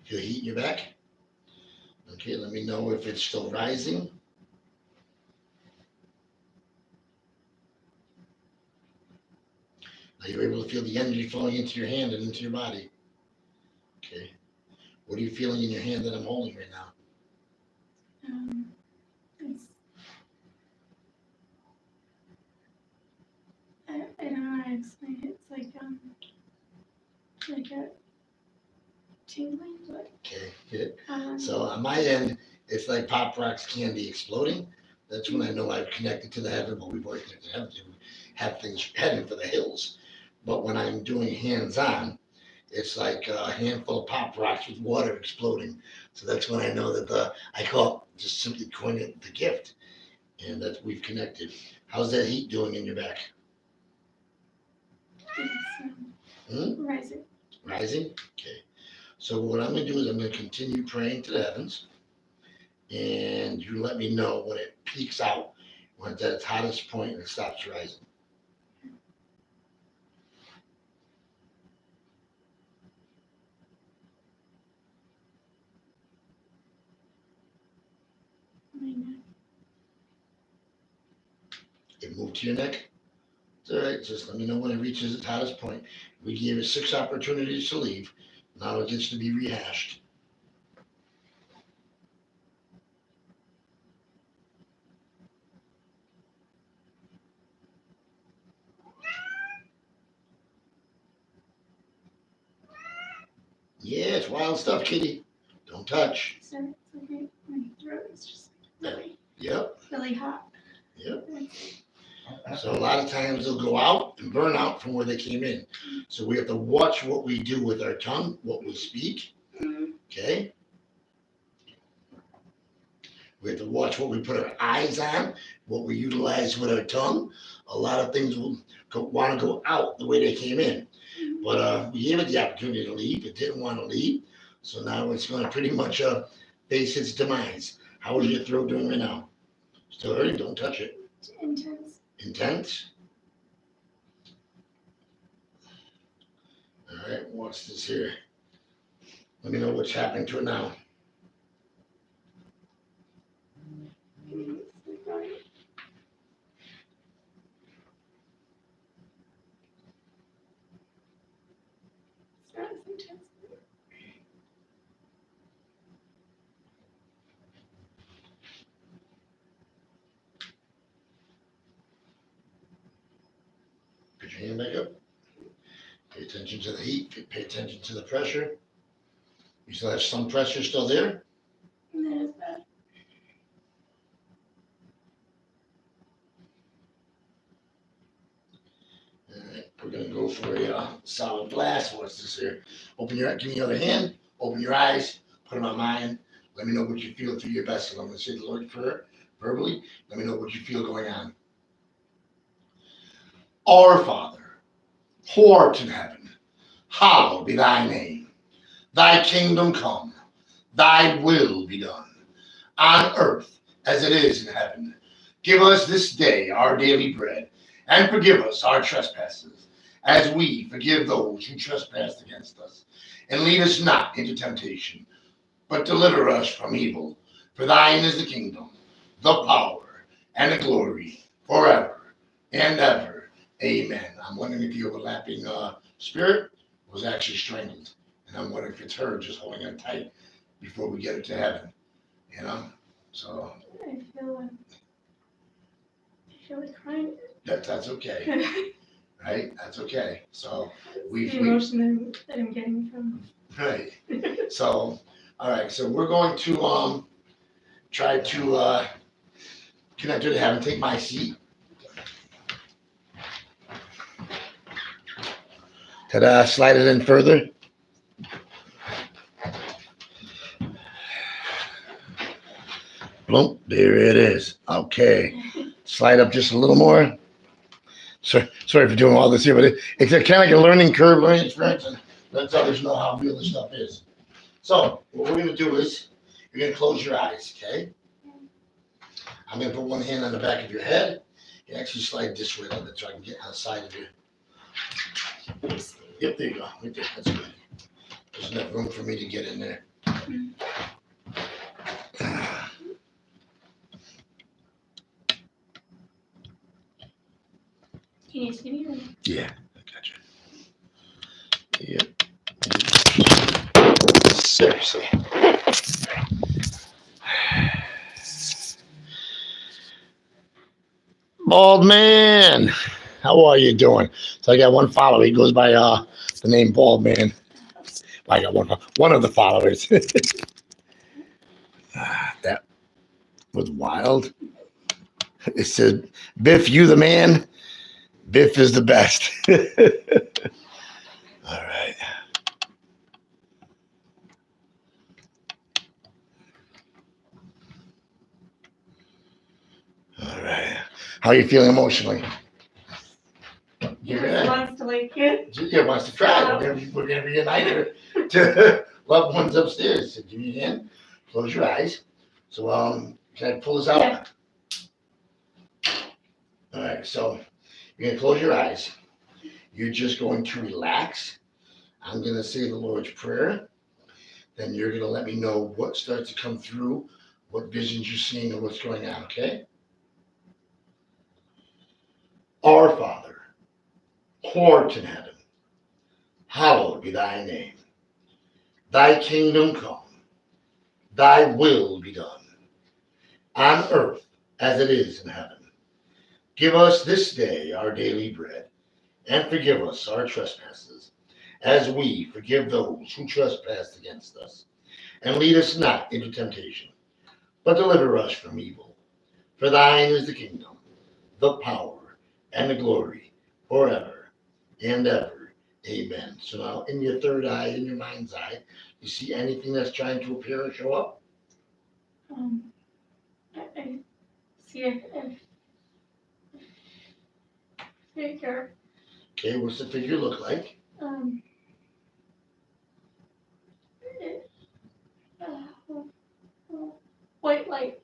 Feel heat in your back? Okay, let me know if it's still rising. Now you're able to feel the energy flowing into your hand and into your body. Okay. What are you feeling in your hand that I'm holding right now? It's, I don't know how to explain it. It's like a tingling, but Okay, good. So on my end, it's like Pop Rocks candy exploding. That's when I know I've connected to the heaven, but we've already connected to heaven. We have things heading for the hills. But when I'm doing hands-on, it's like a handful of Pop Rocks with water exploding. So that's when I know that I call it, just simply coin it the gift, and that we've connected. How's that heat doing in your back? it's rising. Rising? Okay. So what I'm going to do is I'm going to continue praying to the heavens, and you let me know when it peaks out, when it's at its hottest point and it stops rising. My neck. It moved to your neck? It's all right. Just let me know when it reaches its hottest point. We gave it 6 opportunities to leave. Now it gets to be rehashed. Yeah, it's wild stuff, kitty. Don't touch. So it's like my throat is just really, Yep, really hot. yep. So a lot of times they'll go out and burn out from where they came in. So we have to watch what we do with our tongue, what we speak, okay? We have to watch what we put our eyes on, what we utilize with our tongue. A lot of things will want to go out the way they came in. But we gave it the opportunity to leave. It didn't want to leave. So now it's going to pretty much face its demise. How is your throat doing right now? Still hurting? Don't touch it. Intense. Intense? All right, watch this here. Let me know what's happening to it now. It's not as intense. Put your hand back up. Pay attention to the heat. Pay attention to the pressure. You still have some pressure still there? Not as bad. All right. We're gonna go for a solid blast. What's this here? Give me your other hand, open your eyes, put them on mine. Let me know what you feel through your vessel. I'm gonna say the Lord's Prayer verbally. Let me know what you feel going on. Our Father, who art in heaven, hallowed be thy name. Thy kingdom come, thy will be done, on earth as it is in heaven. Give us this day our daily bread, and forgive us our trespasses, as we forgive those who trespass against us. And lead us not into temptation, but deliver us from evil. For thine is the kingdom, the power, and the glory, forever and ever. Amen. I'm wondering if the overlapping spirit was actually strangled. And I'm wondering if it's her just holding on tight before we get her to heaven. You know? So I feel like crying. that's okay. Right? That's okay. So The emotion that I'm getting from. right. So all right, so we're going to try to connect her to heaven, take my seat. Ta-da, slide it in further. Boom, there it is. Okay. Slide up just a little more. Sorry for doing all this here, but it's kind of like a learning curve, learning experience, and lets others know how real this stuff is. So what we're going to do is you're going to close your eyes, okay? I'm going to put one hand on the back of your head. You actually slide this way a little bit so I can get on the side of you. Yep, there you go. Right there. That's good. There's enough room for me to get in there. Can you see me? Yeah, I got you. Yep. Seriously. Bald man, how are you doing? So I got one follower. He goes by the name Bald Man. I got one of the followers. That was wild. It said, "Biff, you the man. Biff is the best." All right. All right. How are you feeling emotionally? Wants to like it. Yeah, wants to cry. We're gonna reunite her to loved ones upstairs. So give me your hand. Close your eyes. So can I pull this out? Yeah. All right. So you're gonna close your eyes. You're just going to relax. I'm gonna say the Lord's Prayer. Then you're gonna let me know what starts to come through, what visions you're seeing, or what's going on. Okay. Our Father, who art in heaven, hallowed be thy name. Thy kingdom come, thy will be done, on earth as it is in heaven. Give us this day our daily bread, and forgive us our trespasses, as we forgive those who trespass against us. And lead us not into temptation, but deliver us from evil. For thine is the kingdom, the power, and the glory, forever and ever. Amen. So now in your third eye, in your mind's eye, you see anything that's trying to appear or show up? I see a figure. Okay, what's the figure look like? White light.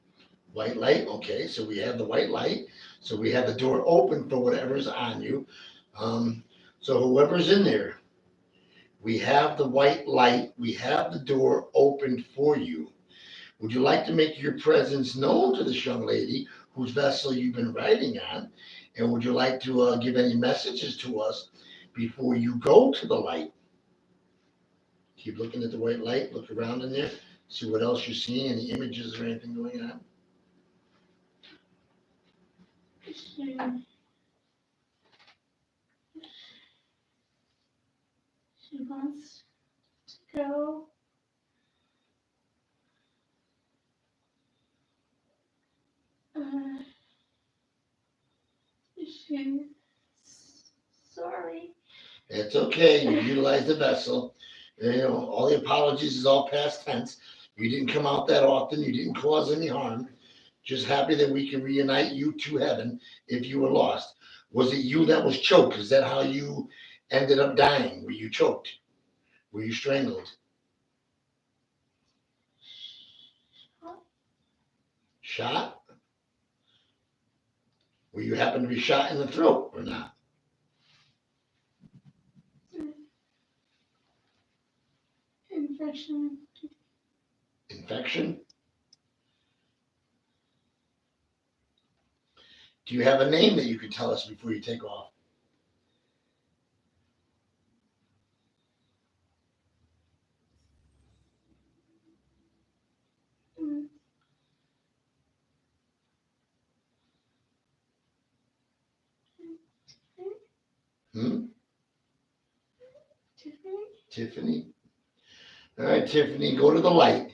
White light, okay, so we have the white light. So we have the door open for whatever's on you. So whoever's in there, we have the white light, we have the door opened for you. Would you like to make your presence known to this young lady whose vessel you've been riding on? And would you like to give any messages to us before you go to the light? Keep looking at the white light, look around in there, see what else you're seeing, any images or anything going on. She wants to go. She's sorry. It's okay, you utilized the vessel. You know, all the apologies is all past tense. You didn't come out that often, you didn't cause any harm. Just happy that we can reunite you to heaven if you were lost. Was it you that was choked? Is that how you ended up dying? Were you choked? Were you strangled? Shot? Were you happen to be shot in the throat or not? Infection. Infection? Do you have a name that you could tell us before you take off? Mm. Hmm? Tiffany? Tiffany? All right, Tiffany, go to the light.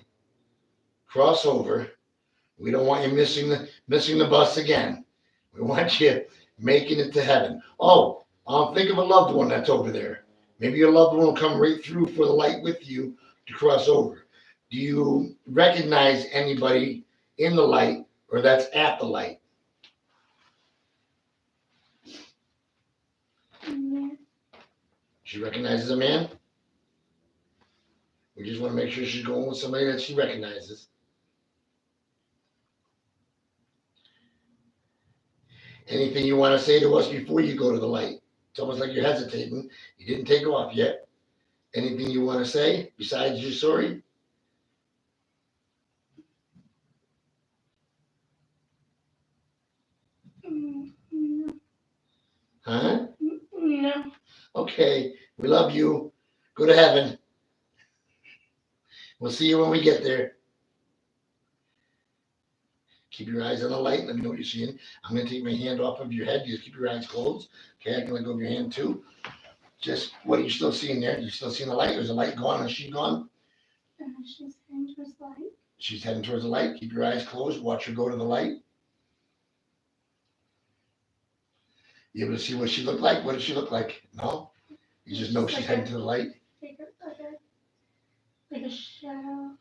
Cross over. We don't want you missing the bus again. We want you making it to heaven. Oh, think of a loved one that's over there. Maybe your loved one will come right through for the light with you to cross over. Do you recognize anybody in the light or that's at the light? Mm. She recognizes a man? We just want to make sure she's going with somebody that she recognizes. Anything you want to say to us before you go to the light? It's almost like you're hesitating. You didn't take off yet. Anything you want to say besides you're sorry? No. Huh? No. Okay, we love you. Go to heaven. We'll see you when we get there. Keep your eyes on the light. Let me know what you're seeing. I'm going to take my hand off of your head. Just keep your eyes closed. Okay, I can let go of your hand too. Just what are you still seeing there? You still seeing the light? Is the light gone? Is she gone? She's heading towards the light. She's heading towards the light. Keep your eyes closed. Watch her go to the light. You able to see what she looked like? What did she look like? No? You just know she's heading to the light? Like a shadow.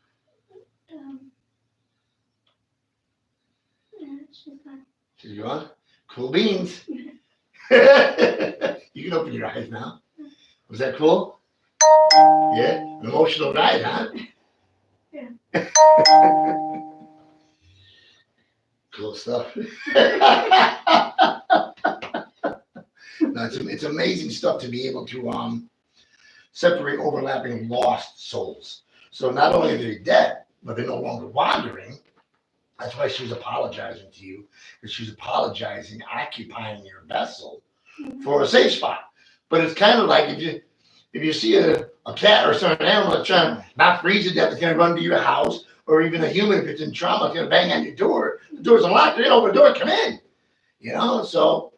Yeah, she's gone. She's gone? Cool beans. You can open your eyes now. Was that cool? Yeah? An emotional ride, huh? Yeah. Cool stuff. No, it's amazing stuff to be able to separate overlapping lost souls. So not only are they dead, but they're no longer wandering. That's why she was apologizing to you, because she was apologizing, occupying your vessel for a safe spot. But it's kind of like if you see a cat or some animal that's trying to not freeze to death, it's going to run to your house, or even a human, if it's in trauma, it's going to bang on your door. The door's unlocked, they open the door, come in. You know, so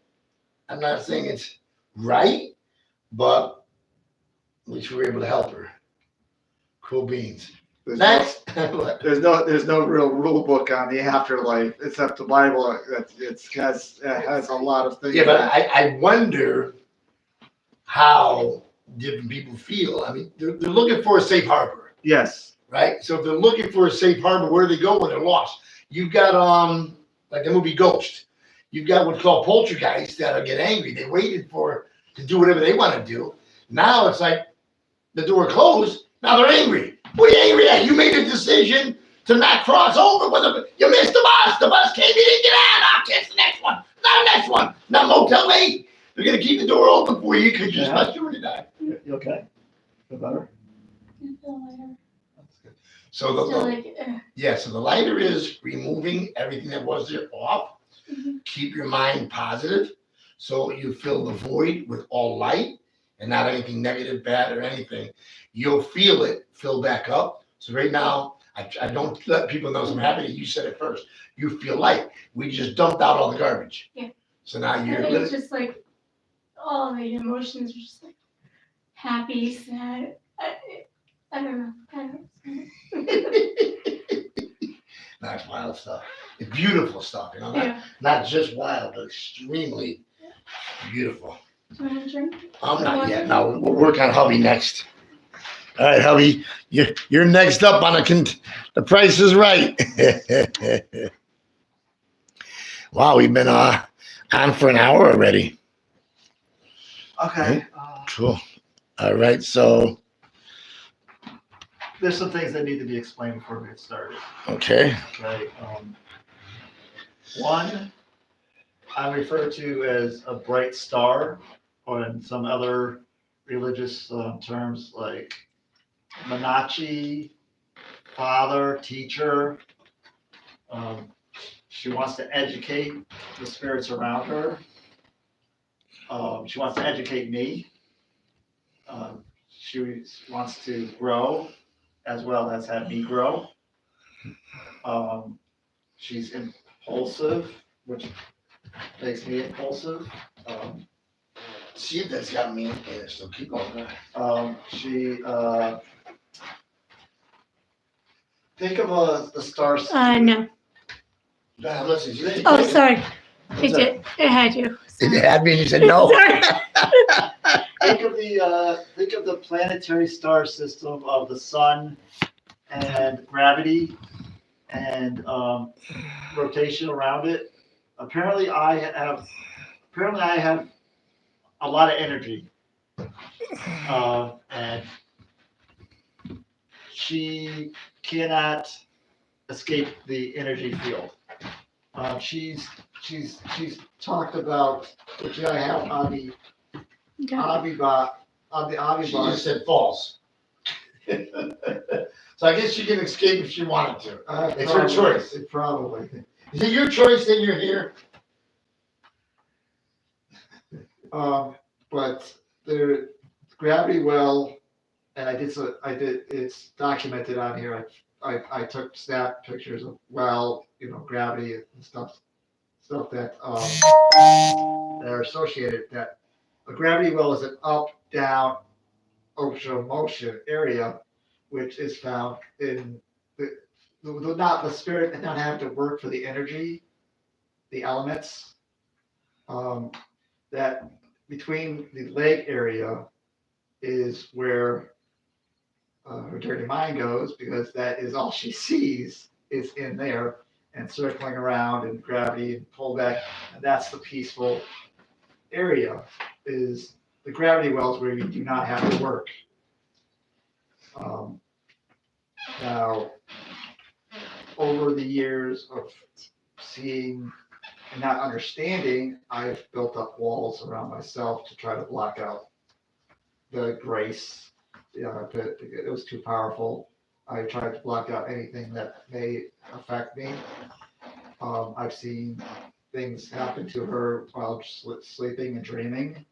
I'm not saying it's right, but at least we were able to help her. Cool beans. Next. There's no real rule book on the afterlife except the Bible. It has a lot of things. Yeah, but I wonder how different people feel. I mean, they're looking for a safe harbor, Yes. right? So if they're looking for a safe harbor, where do they go when they're lost? You've got like the movie Ghost. You've got what's called poltergeists that'll get angry. They waited to do whatever they want to do. Now it's like the door closed. Now they're angry. What are you angry at? You made a decision to not cross over. You missed the bus. The bus came. You didn't get out. I'll catch the next one. Not the next one. Not Motel 8. They're going to keep the door open for you because you're supposed to die. You okay? Feel better? I feel lighter. So so the lighter is removing everything that was there off. Mm-hmm. Keep your mind positive so you fill the void with all light and not anything negative, bad, or anything. You'll feel it fill back up. So right now, I don't let people know, so I'm happy that you said it first. You feel light. We just dumped out all the garbage. Yeah. So now you're It's just like all the emotions are just like happy, sad. I don't know. That's wild stuff. It's beautiful stuff, you know. Yeah. Not just wild, but extremely beautiful. Do you want a drink? I'm not yet. No, we'll work on hubby next. All right, hubby, you're next up on the Price is Right. Wow, we've been on for an hour already. Okay. Cool. All right, so There's some things that need to be explained before we get started. okay. Okay. One, I refer to as a bright star, or in some other religious terms like Manachi, father, teacher. She wants to educate the spirits around her. She wants to educate me. She wants to grow as well as have me grow. She's impulsive, which makes me impulsive. See if that's got me in it, so keep going. She think of the star. No. Listen, you didn't- Oh, sorry. What's It that? did. It had you. It had me and you said no. Sorry. Think of the planetary star system of the sun and gravity and rotation around it. Apparently, I have a lot of energy, and she cannot escape the energy field. She's talked about, which I have on the Okay. She just said false. So I guess she can escape if she wanted to. It's her choice. Probably. Is it your choice that you're here? But the gravity well, and it's documented on here. I took snap pictures of well, gravity and stuff that are associated. That a gravity well is an up, down, ocean motion area, which is found in the spirit and not have to work for the energy, the elements. That between the leg area is where her dirty mind goes, because that is all she sees is in there and circling around and gravity and pull back, and that's the peaceful area. Is the gravity wells where you do not have to work. Now, over the years of seeing and not understanding, I've built up walls around myself to try to block out the grace. It was too powerful. I tried to block out anything that may affect me. I've seen things happen to her while sleeping and dreaming.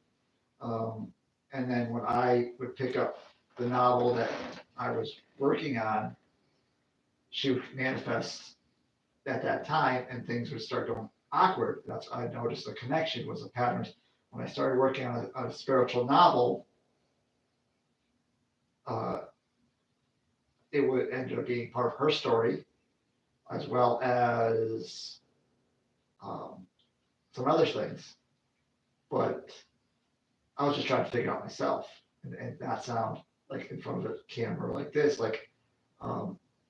And then when I would pick up the novel that I was working on, she would manifest at that time and things would start going awkward. I noticed the connection was a pattern. When I started working on a spiritual novel, it would end up being part of her story, as well as some other things. But I was just trying to figure out myself and not sound like in front of a camera like this.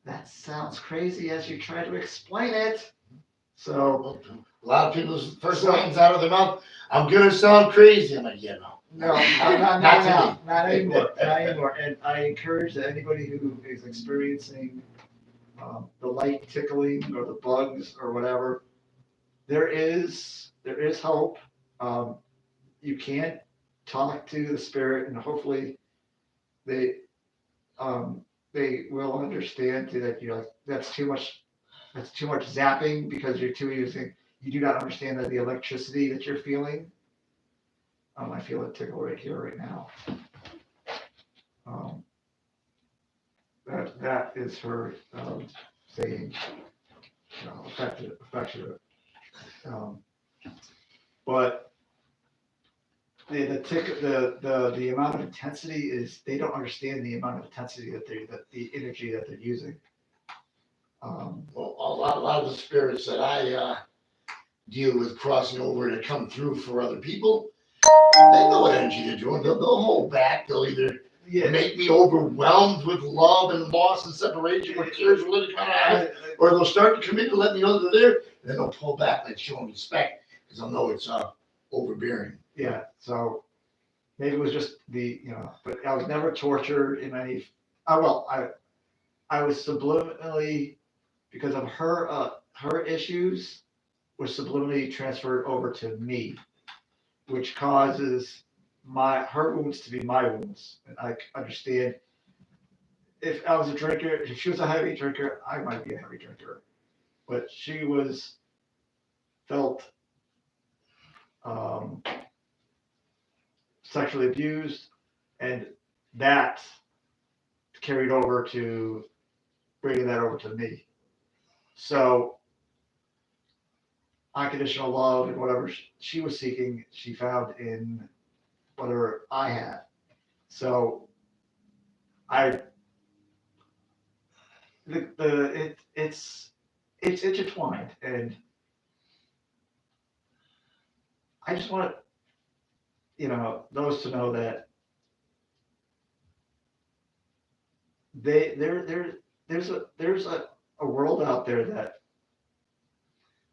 That sounds crazy as you try to explain it. So a lot of people's first lines out of their mouth, I'm gonna sound crazy. I'm like, no, not anymore. Not anymore. And I encourage that anybody who is experiencing the light tickling or the bugs or whatever, there is hope. You can talk to the spirit, and hopefully they will understand that that's too much zapping, because you do not understand that the electricity that you're feeling. I feel it tickle right here, right now. That is her saying, affectionate. But the amount of intensity is, they don't understand the amount of intensity that the energy that they're using. Well, a lot of the spirits that I deal with crossing over to come through for other people, They know what energy they're doing. They'll hold back. They'll either Yeah. make me overwhelmed with love and loss and separation where tears will really come out, or they'll start to commit to let me know they're there, and then they'll pull back like showing respect because they'll know it's overbearing. Yeah, so maybe it was just but I was never tortured in any. I was subliminally, because of her issues, were subliminally transferred over to me, which causes her wounds to be my wounds. And I understand if I was a drinker, if she was a heavy drinker, I might be a heavy drinker, but she felt sexually abused, and that carried over to bringing that over to me. So unconditional love and whatever she was seeking, she found in whatever I had. So it's intertwined, and I just want those to know that there's a world out there that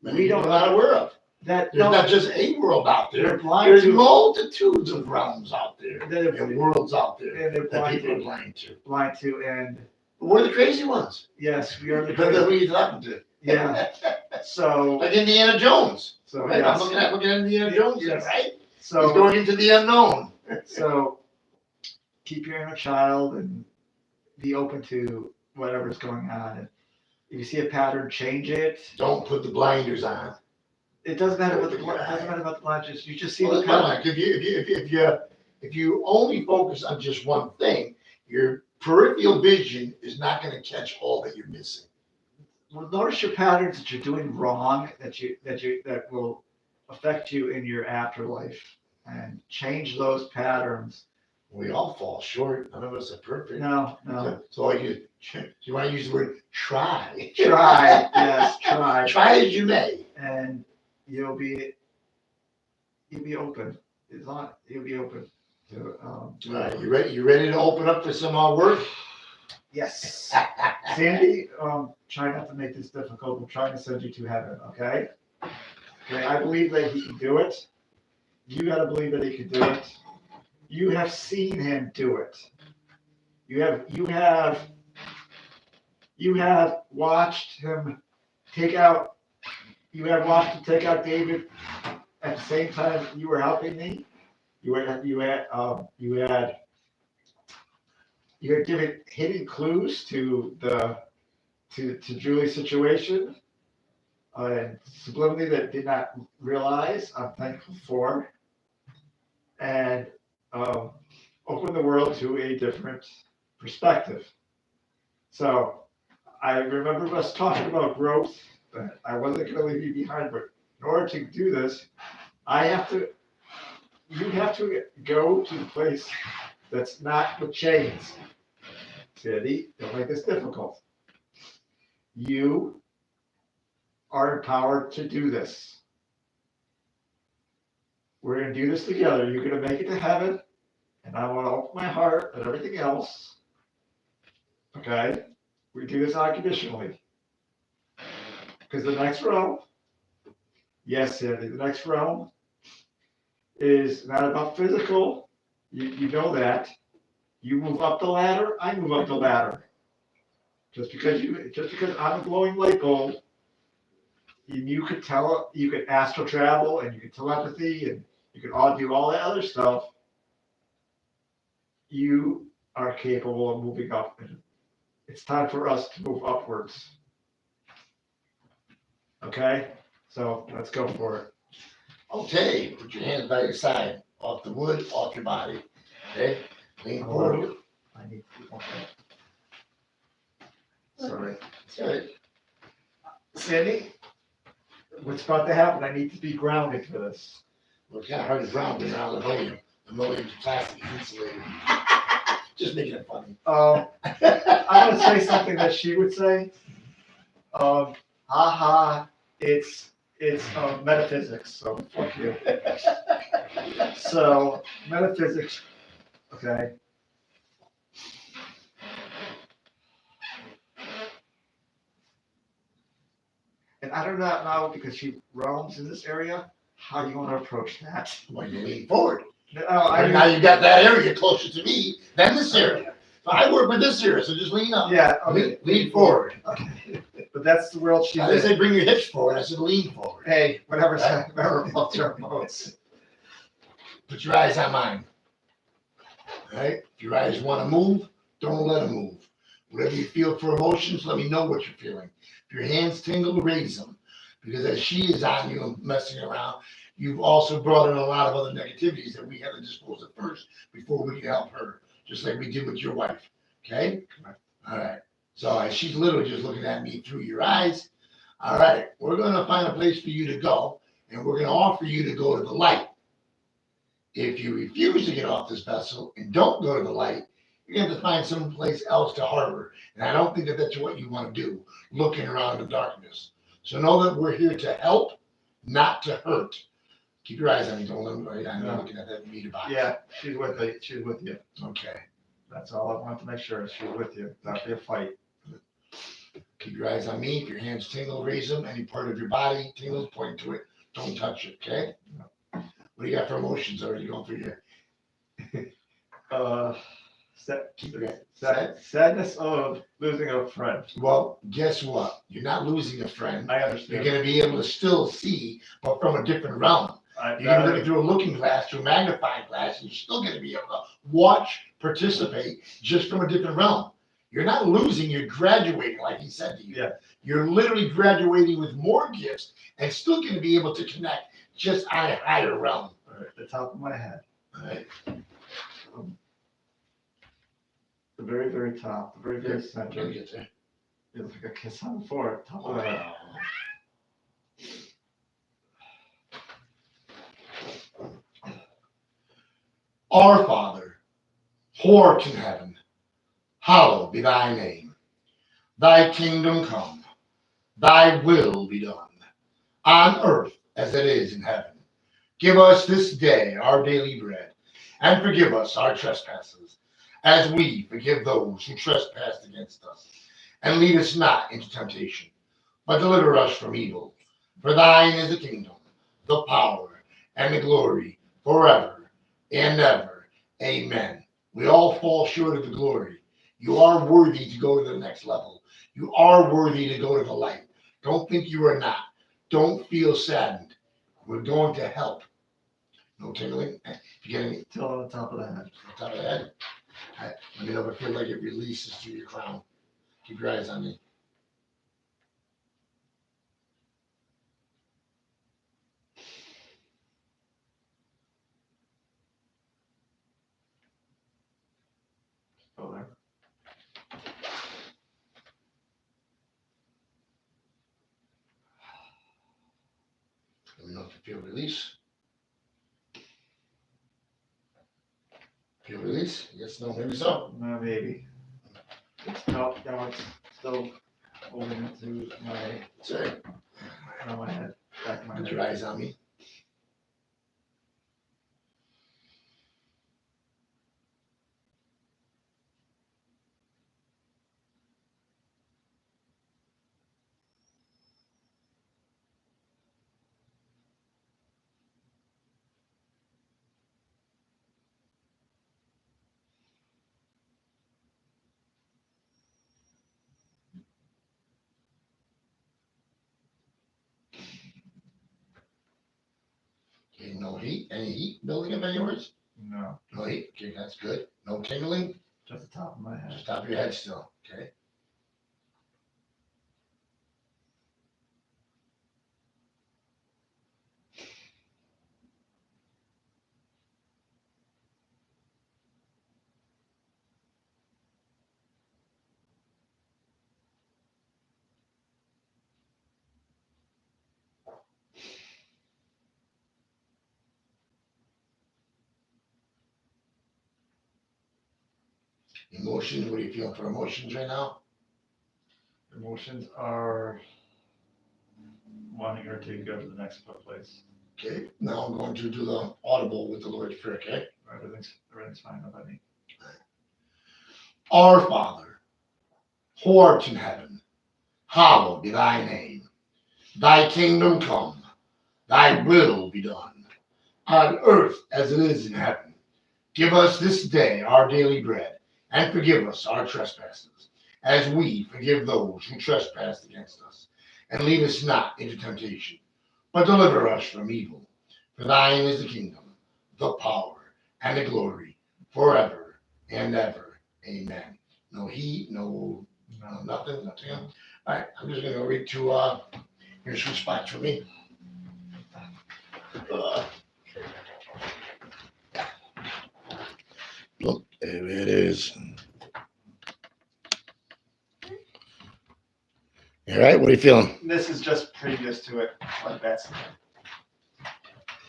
We don't know not aware of. There's not just a world out there. They're blind There's to. multitudes of realms out there They're and worlds out there and they're that people are blind blind to. to, and We're the crazy ones. yes, we are the Depends on crazy. who you're talking to. Yeah. So Like Indiana Jones. Right? yes. I'm looking at Indiana Jones here, Yes. right? He's So going into the unknown. so keep your inner child and be open to whatever's going on. And if you see a pattern, change it. Don't put the blinders on. It doesn't matter what it doesn't matter about the blinders. You just see Well, the that's my pattern. line. If you only focus on just one thing, your peripheral vision is not going to catch all that you're missing. Well, notice your patterns that you're doing wrong, that will affect you in your afterlife, and change those patterns. We all fall short. None of us are perfect. No. So all you want to use the word try. Try, yes, try, Try as you may. and you'll be open. You'll be open to. All right, you ready? You ready to open up for some work? Yes. Sandy, try not to make this difficult. I'm trying to send you to heaven, okay? Okay, I believe that he can do it. You gotta believe that he can do it. You have seen him do it. You have watched him take out David at the same time you were helping me. You had given hidden clues to Julie's situation, and subliminally that did not realize. I'm thankful for, and open the world to a different perspective. So I remember us talking about growth, but I wasn't going to leave you behind. But in order to do this, you have to go to the place that's not with chains. Sandy, don't make this difficult. You are empowered to do this. We're going to do this together. You're going to make it to heaven, and I want to open my heart and everything else. Okay? We do this unconditionally. Because the next realm, yes, Sandy, the next realm is not about physical. You know that. You move up the ladder, I move up the ladder. Just because I'm a glowing light bulb, and you could astral travel, and you could telepathy, and you could all do all that other stuff. You are capable of moving up. And it's time for us to move upwards. Okay? So let's go for it. Okay, put your hands by your side, off the wood, off your body. Okay, lean forward. I need to okay. Sorry. Good. Sandy, what's about to happen? I need to be grounded for this. Well, it's kind of hard to drown when around linoleum. Linoleum's plastic insulated. Just making it funny. I'm going to say something that she would say. Haha, it's It's metaphysics, so fuck you. So metaphysics, okay. And I do not know, because she roams in this area, how you want to approach that. When you lean forward. No, And now you got that area closer to me than this area. So I work with this area, so just lean up. yeah, okay. Lean forward. Okay. But that's the world she's I didn't in. say bring your hips forward, I said lean forward. Hey, whatever floats your boats. Put your eyes on mine. Alright? If your eyes want to move, don't let them move. Whatever you feel for emotions, let me know what you're feeling. If your hands tingle, raise them. Because as she is on you and messing around, you've also brought in a lot of other negativities that we have to dispose of first before we can help her. Just like we did with your wife. Okay? Alright. So she's literally just looking at me through your eyes. Alright, we're gonna find a place for you to go, and we're gonna offer you to go to the light. If you refuse to get off this vessel and don't go to the light, you're going to have to find someplace else to harbor. And I don't think that that's what you want to do, looking around the darkness. So know that we're here to help, not to hurt. Keep your eyes on me. Don't let me, I'm not looking at that meter box. Yeah, she's with you. She's with you. Okay. That's all I want to make sure. She's with you. Not be a fight. Keep your eyes on me. If your hands tingle, raise them. Any part of your body tingles, point to it. Don't touch it. Okay. What do you got for emotions? Or are you going for your Keep Okay. it sadness of losing a friend. Well, guess what? You're not losing a friend. I You're understand. going to be able to still see, but from a different realm. You're going to look through a looking glass, through a magnifying glass, and you're still going to be able to watch, participate, just from a different realm. You're not losing, you're graduating, like he said to you. Yeah. You're literally graduating with more gifts and still going to be able to connect just on a higher realm. All right, the top of my head. All right. The very, very top, the very, very You're center. going to get there. It looks like a kiss on the floor, top of the head. Our Father, who art in heaven, hallowed be thy name. Thy kingdom come, thy will be done, on earth as it is in heaven. Give us this day our daily bread, and forgive us our trespasses, as we forgive those who trespass against us. And lead us not into temptation, but deliver us from evil. For thine is the kingdom, the power, and the glory, forever and ever. Amen. We all fall short of the glory. You are worthy to go to the next level. You are worthy to go to the light. Don't think you are not. Don't feel saddened. We're going to help. No tingling? If you get any Till on the top of the head. on top of the head, let me know if I feel like it releases through your crown. Keep your eyes on me. Oh, there. Let me know if you feel release. Feel release? Yes, no, maybe so. No, maybe. It's top, now it's still holding it to my, Sorry. on my head, back of my Put your head. eyes on me. Okay, no heat. Any heat building up anywheres? No, No heat. Okay, that's good. No tingling. just the top of my head. Just top of your head still. Okay. Emotions. What are you feeling for emotions right now? Emotions are wanting her to go to the next place. Okay, now I'm going to do the audible with the Lord's Prayer, okay? Everything's fine with me. Our Father, who art in heaven, hallowed be thy name. Thy kingdom come, thy will be done, on earth as it is in heaven. Give us this day our daily bread, and forgive us our trespasses, as we forgive those who trespass against us. And lead us not into temptation, but deliver us from evil. For thine is the kingdom, the power, and the glory, forever and ever. Amen. No heat, no nothing. All right, I'm just gonna read to here's some spots for me. Look, there it is. All right, what are you feeling? This is just previous to it, like that's.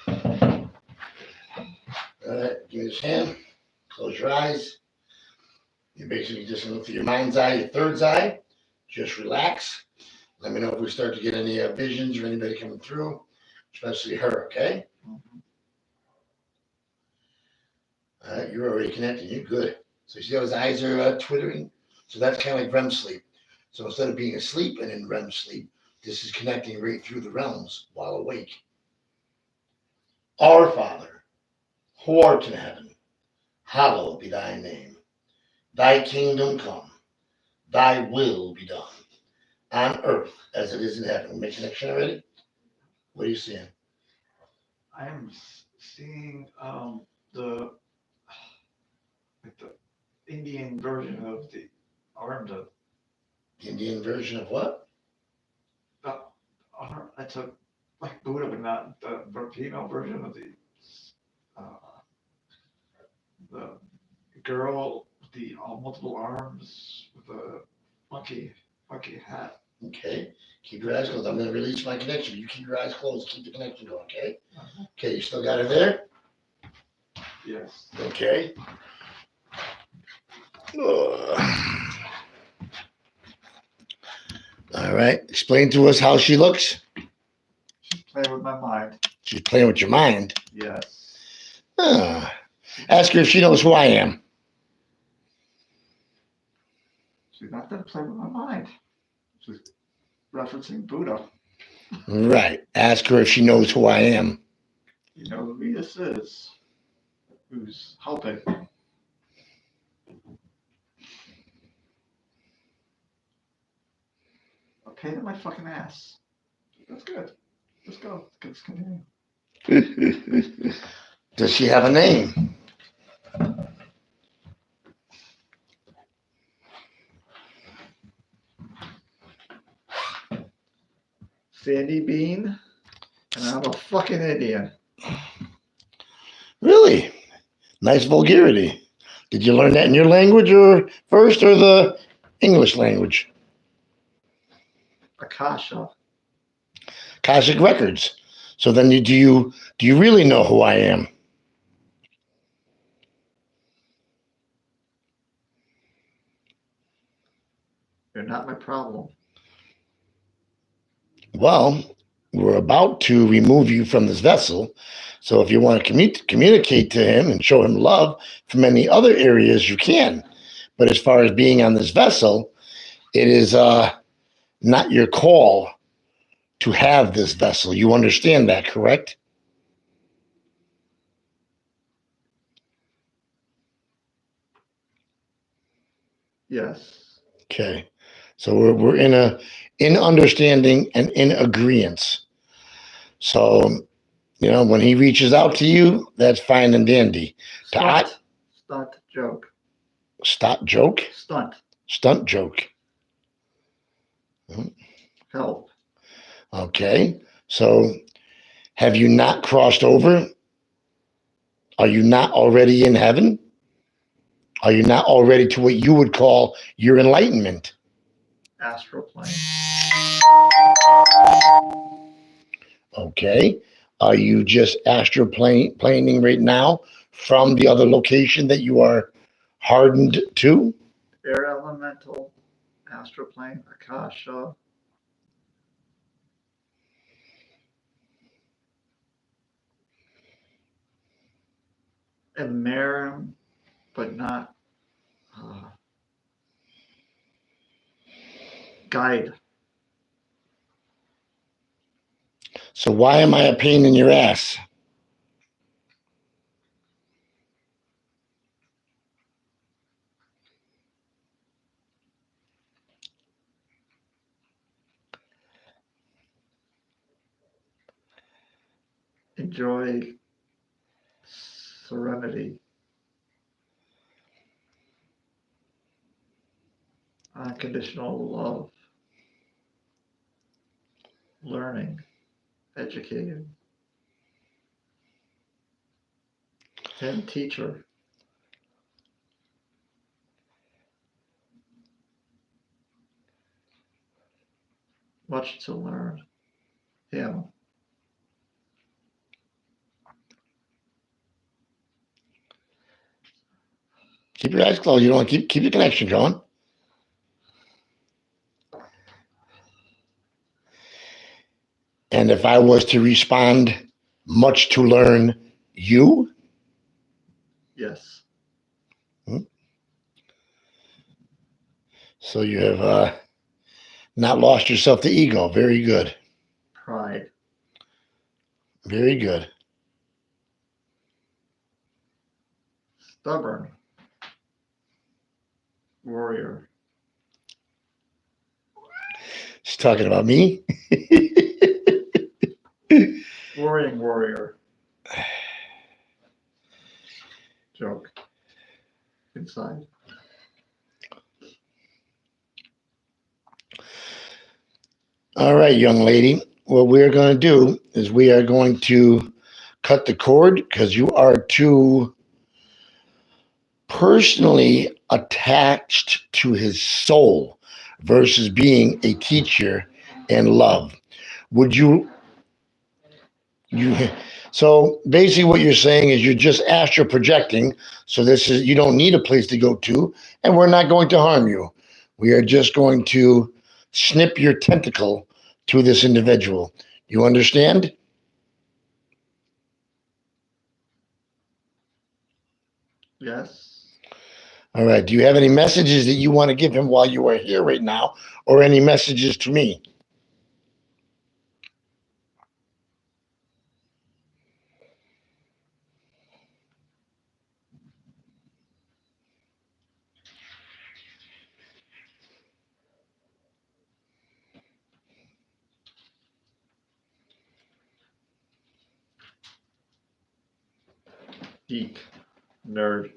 All right, give me this hand. Close your eyes. You're basically just gonna look through your mind's eye, your third's eye. Just relax. Let me know if we start to get any visions or anybody coming through, especially her, okay? All right, you're already connected. You're good. So you see how his eyes are twittering? So that's kind of like REM sleep. So instead of being asleep and in REM sleep, this is connecting right through the realms while awake. Our Father, who art in heaven, hallowed be thy name. Thy kingdom come, thy will be done, on earth as it is in heaven. Make connection already? What are you seeing? I am seeing the Indian version of the armed. Indian version of what? It's a like Buddha, but not the female version of the girl with the multiple arms with a funky hat. Okay. Keep your eyes closed. I'm going to release my connection. You keep your eyes closed. Keep the connection going, okay? Okay, you still got her there? Yes. Okay. All right. Explain to us how she looks. She's playing with my mind. She's playing with your mind. Yes. Ask her if she knows who I am. She's not going to play with my mind. She's referencing Buddha. Right. Ask her if she knows who I am. You know who this is. Who's helping. A pain in my fucking ass. That's good. Let's go. Let's continue. Does she have a name? Sandy Bean, and I'm a fucking Indian. Really? Nice vulgarity. Did you learn that in your language or first or the English language? Akasha. Akashic Records. So then do you really know who I am? You're not my problem. Well, we're about to remove you from this vessel. So if you want to communicate to him and show him love from any other areas, you can. But as far as being on this vessel, it is not your call to have this vessel. You understand that, correct? Yes. Okay. So we're in understanding and in agreement. So, when he reaches out to you, that's fine and dandy. Stunt joke. Stunt joke? Stunt joke. Help. Okay. So have you not crossed over? Are you not already in heaven? Are you not already to what you would call your enlightenment? Astral plane. Okay. Are you just astral planing right now from the other location that you are hardened to? Air elemental. Astral plane. Akasha. admire, but not guide. So why am I a pain in your ass? Enjoy serenity, unconditional love, learning, educating, and teacher. Much to learn. Him. Keep your eyes closed. You don't want to keep your connection going. And if I was to respond, much to learn you? Yes. So you have not lost yourself to ego. Very good. Pride. Very good. Stubborn. Warrior. She's talking about me. Worrying warrior. Joke. Inside. All right, young lady. What we're going to do is we are going to cut the cord because you are too personally attached to his soul versus being a teacher and love. Would you so basically what you're saying is you're just astral projecting, so this is, you don't need a place to go to, and we're not going to harm you. We are just going to snip your tentacle to this individual. You understand? Yes. All right. Do you have any messages that you want to give him while you are here right now, or any messages to me? Geek. Nerd.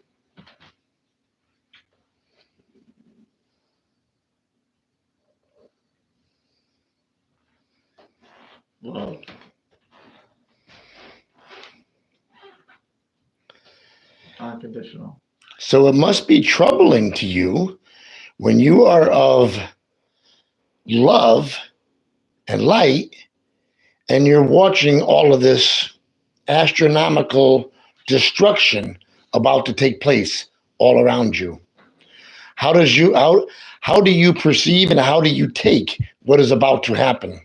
Love. Unconditional. So it must be troubling to you when you are of love and light and you're watching all of this astronomical destruction about to take place all around you. How do you perceive and how do you take what is about to happen?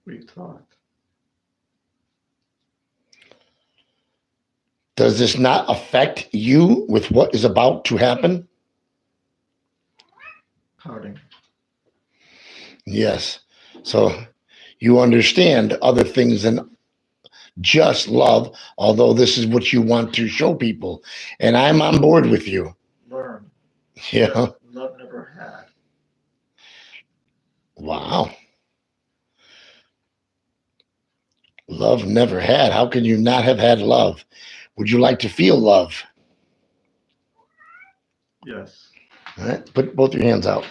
We've talked. Does this not affect you with what is about to happen? Pouting. Yes. So you understand other things than just love, although this is what you want to show people. And I'm on board with you. Learn. Yeah. Love never had. Wow. Love never had. How can you not have had love? Would you like to feel love? Yes. All right. Put both your hands out.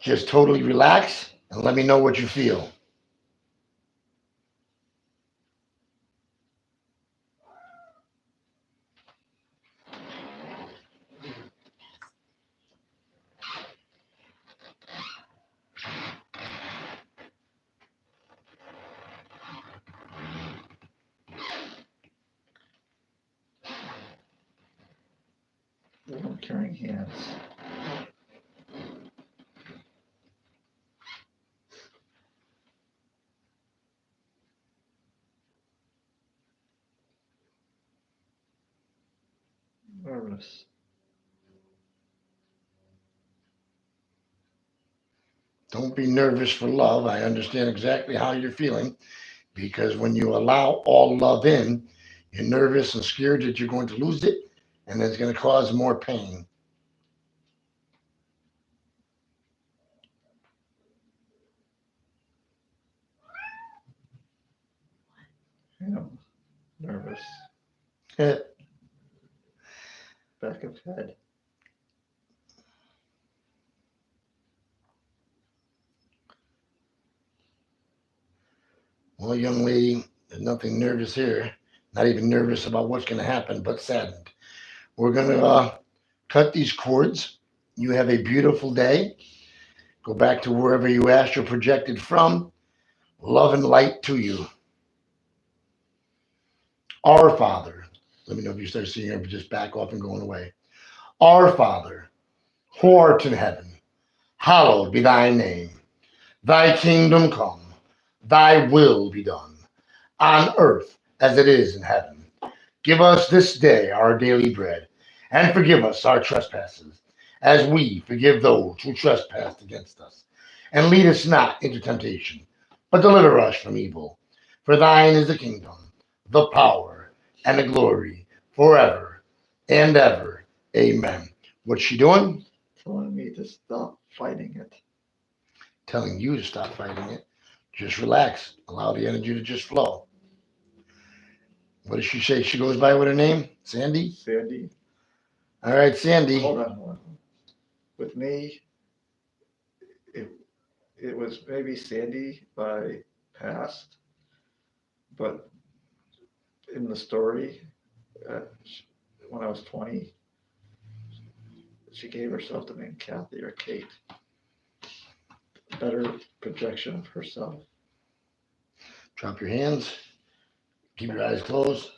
Just totally relax and let me know what you feel. Warm caring hands. Nervous. Don't be nervous for love. I understand exactly how you're feeling because when you allow all love in, you're nervous and scared that you're going to lose it and it's going to cause more pain. Yeah, nervous. Back of head. Well, young lady, there's nothing nervous here. Not even nervous about what's going to happen, but saddened. We're going to cut these cords. You have a beautiful day. Go back to wherever you astral projected from. Love and light to you. Our Father. Let me know if you start seeing her, but just back off and going away. Our Father, who art in heaven, hallowed be thy name. Thy kingdom come, thy will be done, on earth as it is in heaven. Give us this day our daily bread, and forgive us our trespasses, as we forgive those who trespass against us. And lead us not into temptation, but deliver us from evil. For thine is the kingdom, the power, and the glory, forever and ever. Amen. What's she doing? Telling me to stop fighting it. Telling you to stop fighting it. Just relax. Allow the energy to just flow. What does she say? She goes by with her name? Sandy? Sandy. All right, Sandy. Hold on. With me, it was maybe Sandy by past, but in the story, when I was 20, she gave herself the name Kathy or Kate. Better projection of herself. Drop your hands. Keep your eyes closed.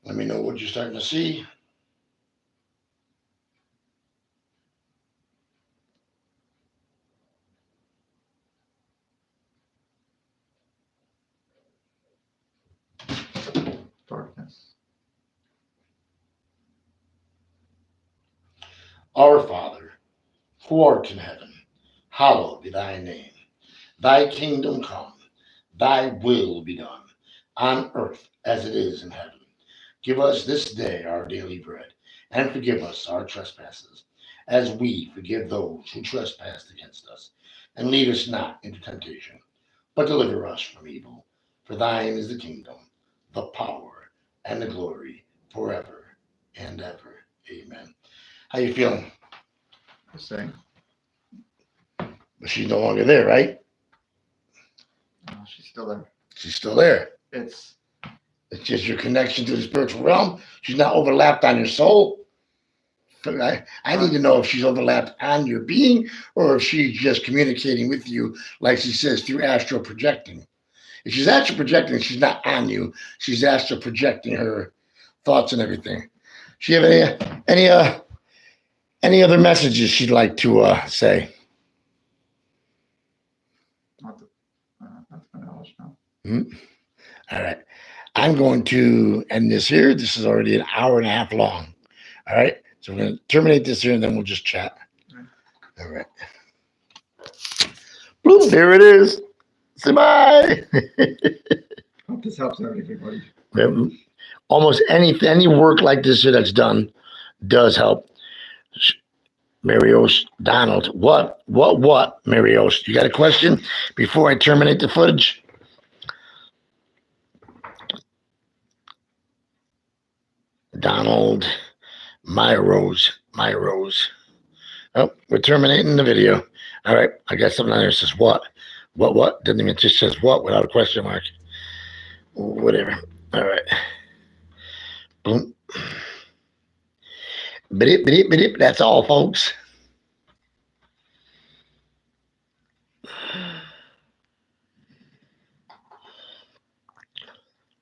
Let me know what you're starting to see. Darkness. Our Father, who art in heaven, hallowed be thy name. Thy kingdom come, thy will be done, on earth as it is in heaven. Give us this day our daily bread, and forgive us our trespasses, as we forgive those who trespass against us. And lead us not into temptation, but deliver us from evil. For thine is the kingdom, the power, and the glory, forever and ever. Amen. How you feeling? The same. But she's no longer there, right? She's still there. She's still there. It's just your connection to the spiritual realm. She's not overlapped on your soul. I need to know if she's overlapped on your being or if she's just communicating with you, like she says, through astral projecting. If she's astral projecting, she's not on you. She's astral projecting her thoughts and everything. She have any other messages she'd like to say? not my knowledge now. All right. I'm going to end this here. This is already an hour and a half long. All right. So we're going to terminate this here and then we'll just chat. All right. Bloop, there it is. Say bye. Hope this helps everybody. Almost any work like this here that's done does help. Marios Donald. What, Marios? You got a question before I terminate the footage? Donald Myros. Oh, we're terminating the video. All right, I got something on there that says what? What? Doesn't even just says what without a question mark. Whatever. All right. Boom. Beep. That's all, folks.